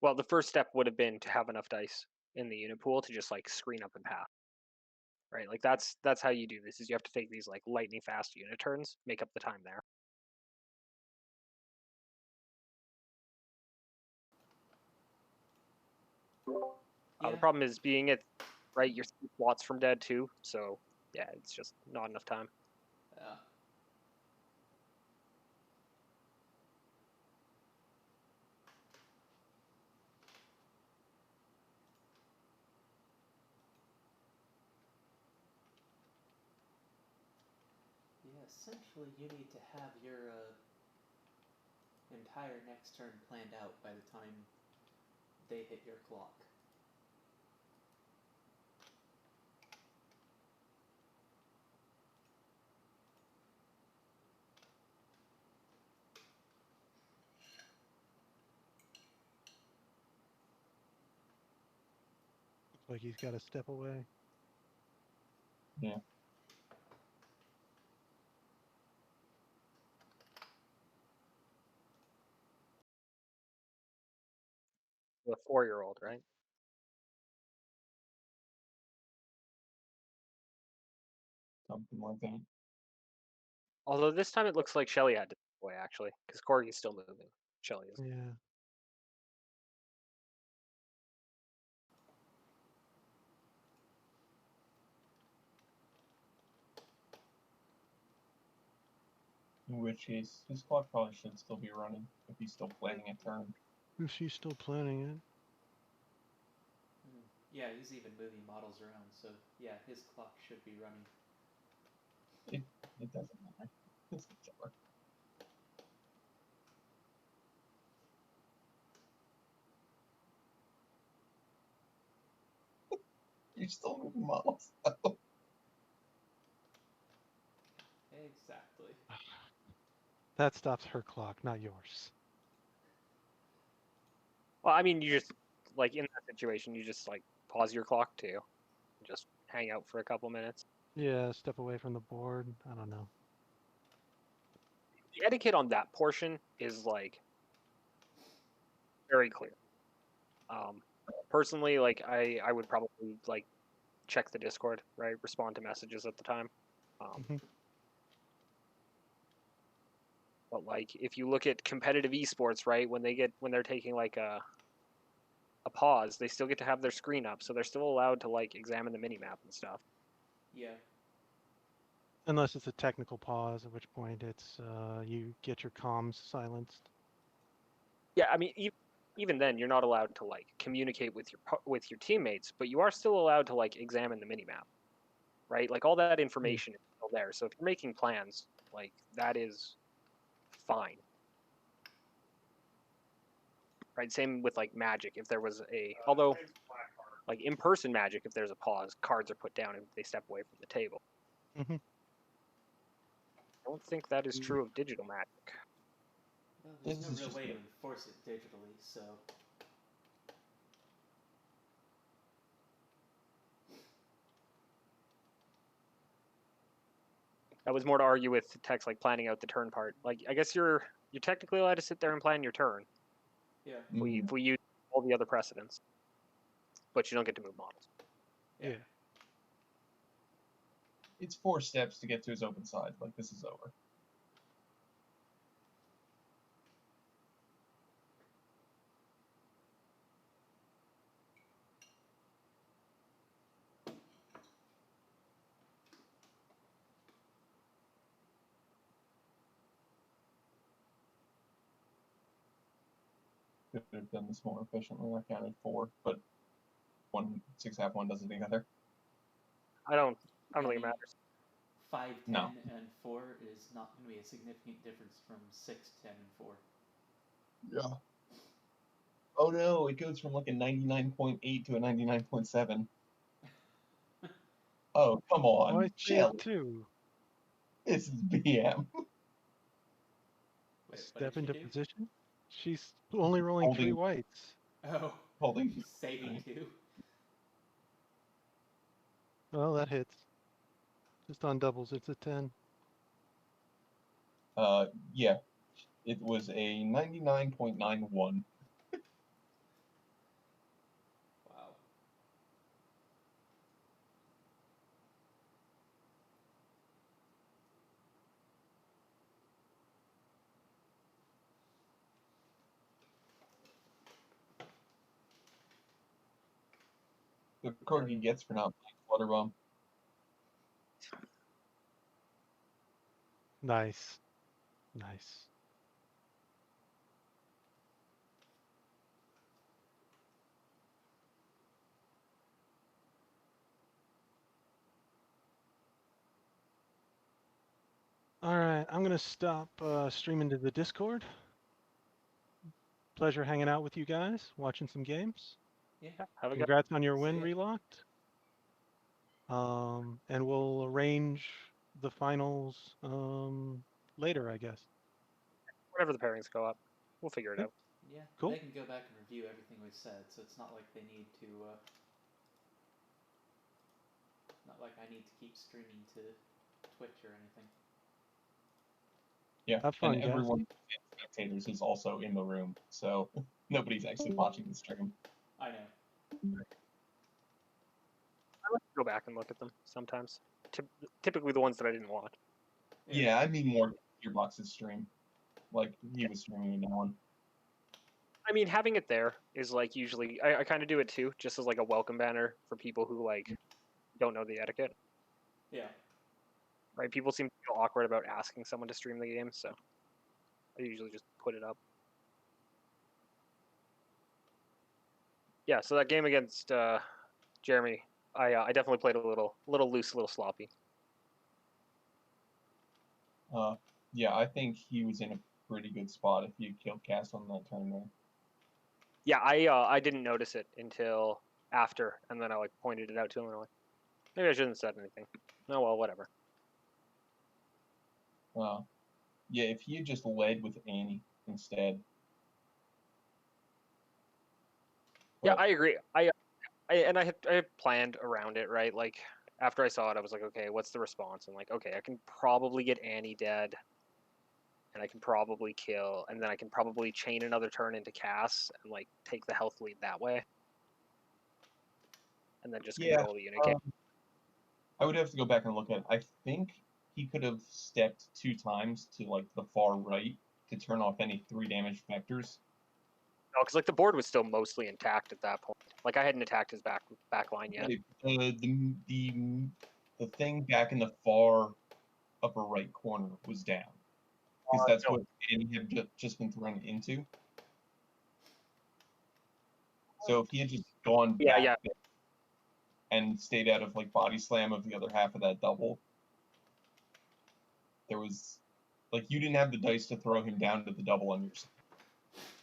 Well, the first step would have been to have enough dice in the unit pool to just like screen up and pass. Right? Like that's how you do this is you have to take these like lightning fast unit turns, make up the time there. Yeah. The problem is being it right, you're 6 slots from dead too, so yeah, it's just not enough time. Yeah, essentially you need to have your entire next turn planned out by the time they hit your clock. Looks like he's got to step away. Yeah. The 4-year-old, right? something like that. Although this time it looks like Shelly had to step away actually, because Corgi's still moving. Shelly is. Yeah. In which case, his clock probably should still be running if he's still planning a turn. If she's still planning it. Yeah, he's even moving models around, so yeah, his clock should be running. It doesn't matter. It's whichever. You're still moving models. Exactly. That stops her clock, not yours. Well, I mean, you just like in that situation, you just like pause your clock too, just hang out for a couple minutes. Yeah, step away from the board. I don't know. The etiquette on that portion is like very clear. Personally, like I would probably like check the Discord, right? Respond to messages at the time. Mhm. But like if you look at competitive esports, right, when they're taking like a pause, they still get to have their screen up, so they're still allowed to like examine the mini map and stuff. Yeah. Unless it's a technical pause, at which point it's you get your comms silenced. Yeah, I mean even then you're not allowed to like communicate with your teammates, but you are still allowed to like examine the mini map. Right? Like all that information is still there. So if you're making plans, like that is fine. Right? Same with like Magic. If there was although like in-person Magic, if there's a pause, cards are put down and they step away from the table. Mm-hmm. I don't think that is true of digital Magic. Well, there's This no is real just way to it. enforce it digitally, so That was more to argue with text like planning out the turn part. Like I guess you're technically allowed to sit there and plan your turn. yeah. If we use all the other precedents, but you don't get to move models. Yeah. It's 4 steps to get to his open side. Like, this is over. Could have done this more efficiently. I counted 4, but 1/6/2 does it together. I don't I think it mean, matters. 5, 10, No. and 4 is not going to be a significant difference from 6, 10, and 4. Yeah. Oh no, it goes from like a 99.8 to a 99.7. Oh, come on. Oh, I see it Shelly. too. This is BM. Wait, what Step did into she do? position. She's only rolling 3 Holding- whites. Oh, Holding. she's saving 2. Well, that hits. Just on doubles, it's a 10. Yeah. It was a 99.91. Wow. The Corgi gets for not playing Flutter Bomb. Nice. Nice. All right, I'm going to stop streaming to the Discord. Pleasure hanging out with you guys, watching some games. Yeah. Have a good. Congrats on your win, See ya. Relocked. And we'll arrange the finals later, I guess. Whenever the pairings go up, we'll figure it Yep. out. Yeah. Cool. They can go back and review everything we've said, so it's not like they need to. Not like I need to keep streaming to Twitch or anything. Yeah, Have fun, and guys. everyone spectators is also in the room, so nobody's actually watching the stream. I know. I like to go back and look at them sometimes. typically the ones that I didn't want. Yeah, I mean more Gearbox's stream. Like he was streaming in that one. I mean, having it there is like usually I kind of do it too, just as like a welcome banner for people who like don't know the etiquette. Yeah. Right? People seem to feel awkward about asking someone to stream the game, so I usually just put it up. Yeah, so that game against Jeremy, I definitely played a little loose, a little sloppy. Yeah, I think he was in a pretty good spot if you killed Cast on that turn there. Yeah, I didn't notice it until after, and then I like pointed it out to him, and I'm like, maybe I shouldn't have said anything. Oh well, whatever. Yeah, if he had just led with Annie instead. Yeah, But I agree. I had planned around it, right? Like after I saw it, I was like, okay, what's the response? And like, okay, I can probably get Annie dead, and I can probably kill, and then I can probably chain another turn into Cass and like take the health lead that way, and then just yeah, control the unit game. I would have to go back and look at it. I think he could have stepped 2 times to like the far right to turn off any 3 damage vectors. No, because like the board was still mostly intact at that point. Like I hadn't attacked his back line yet. The thing back in the far upper right corner was down because that's no. what Annie had just been thrown into. So if he had just gone back Yeah. there and stayed out of like body slam of the other half of that double, there was like you didn't have the dice to throw him down to the double on your side.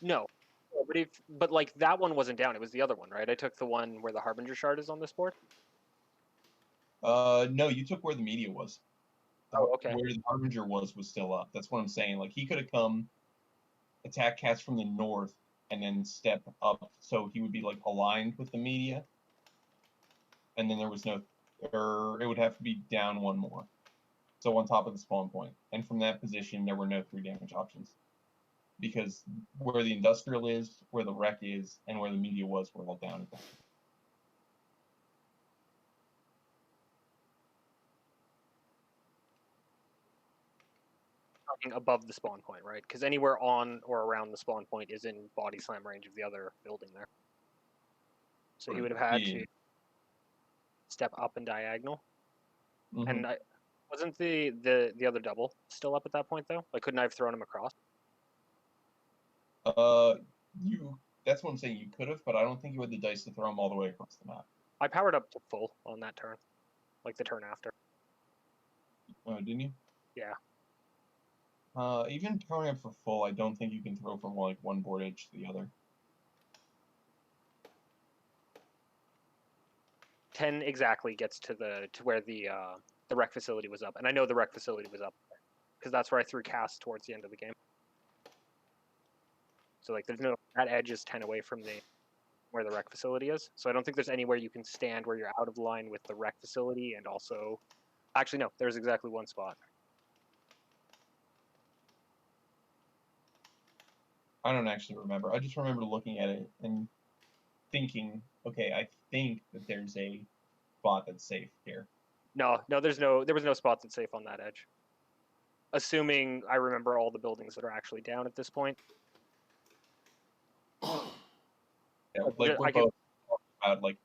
No, but like that one wasn't down. It was the other one, right? I took the one where the Harbinger shard is on this board. No, you took where the media was. Oh, okay. Where the Harbinger was still up. That's what I'm saying. Like he could have come, attack Cats from the north, and then step up, so he would be like aligned with the media. And then there was no, or it would have to be down 1 more, so on top of the spawn point. And from that position, there were no 3 damage options, because where the industrial is, where the wreck is, and where the media was were all down. Above the spawn point, right? Because anywhere on or around the spawn point is in body slam range of the other building there. So he would have had to step up and diagonal. Mm-hmm. And wasn't the other double still up at that point though? Like couldn't I have thrown him across? That's what I'm saying. You could have, but I don't think you had the dice to throw him all the way across the map. I powered up to full on that turn, like the turn after. Didn't you? Yeah. Even powering up for full, I don't think you can throw from like one board edge to the other. 10 exactly gets to where the rec facility was up, and I know the rec facility was up because that's where I threw Cass towards the end of the game. So like, there's no that edge is 10 away from where the rec facility is. So I don't think there's anywhere you can stand where you're out of line with the rec facility, and also, actually no, there's exactly one spot. I don't actually remember. I just remember looking at it and thinking, okay, I think that there's a spot that's safe here. No, there was no spot that's safe on that edge. Assuming I remember all the buildings that are actually down at this point. Yeah, like we're both talking about like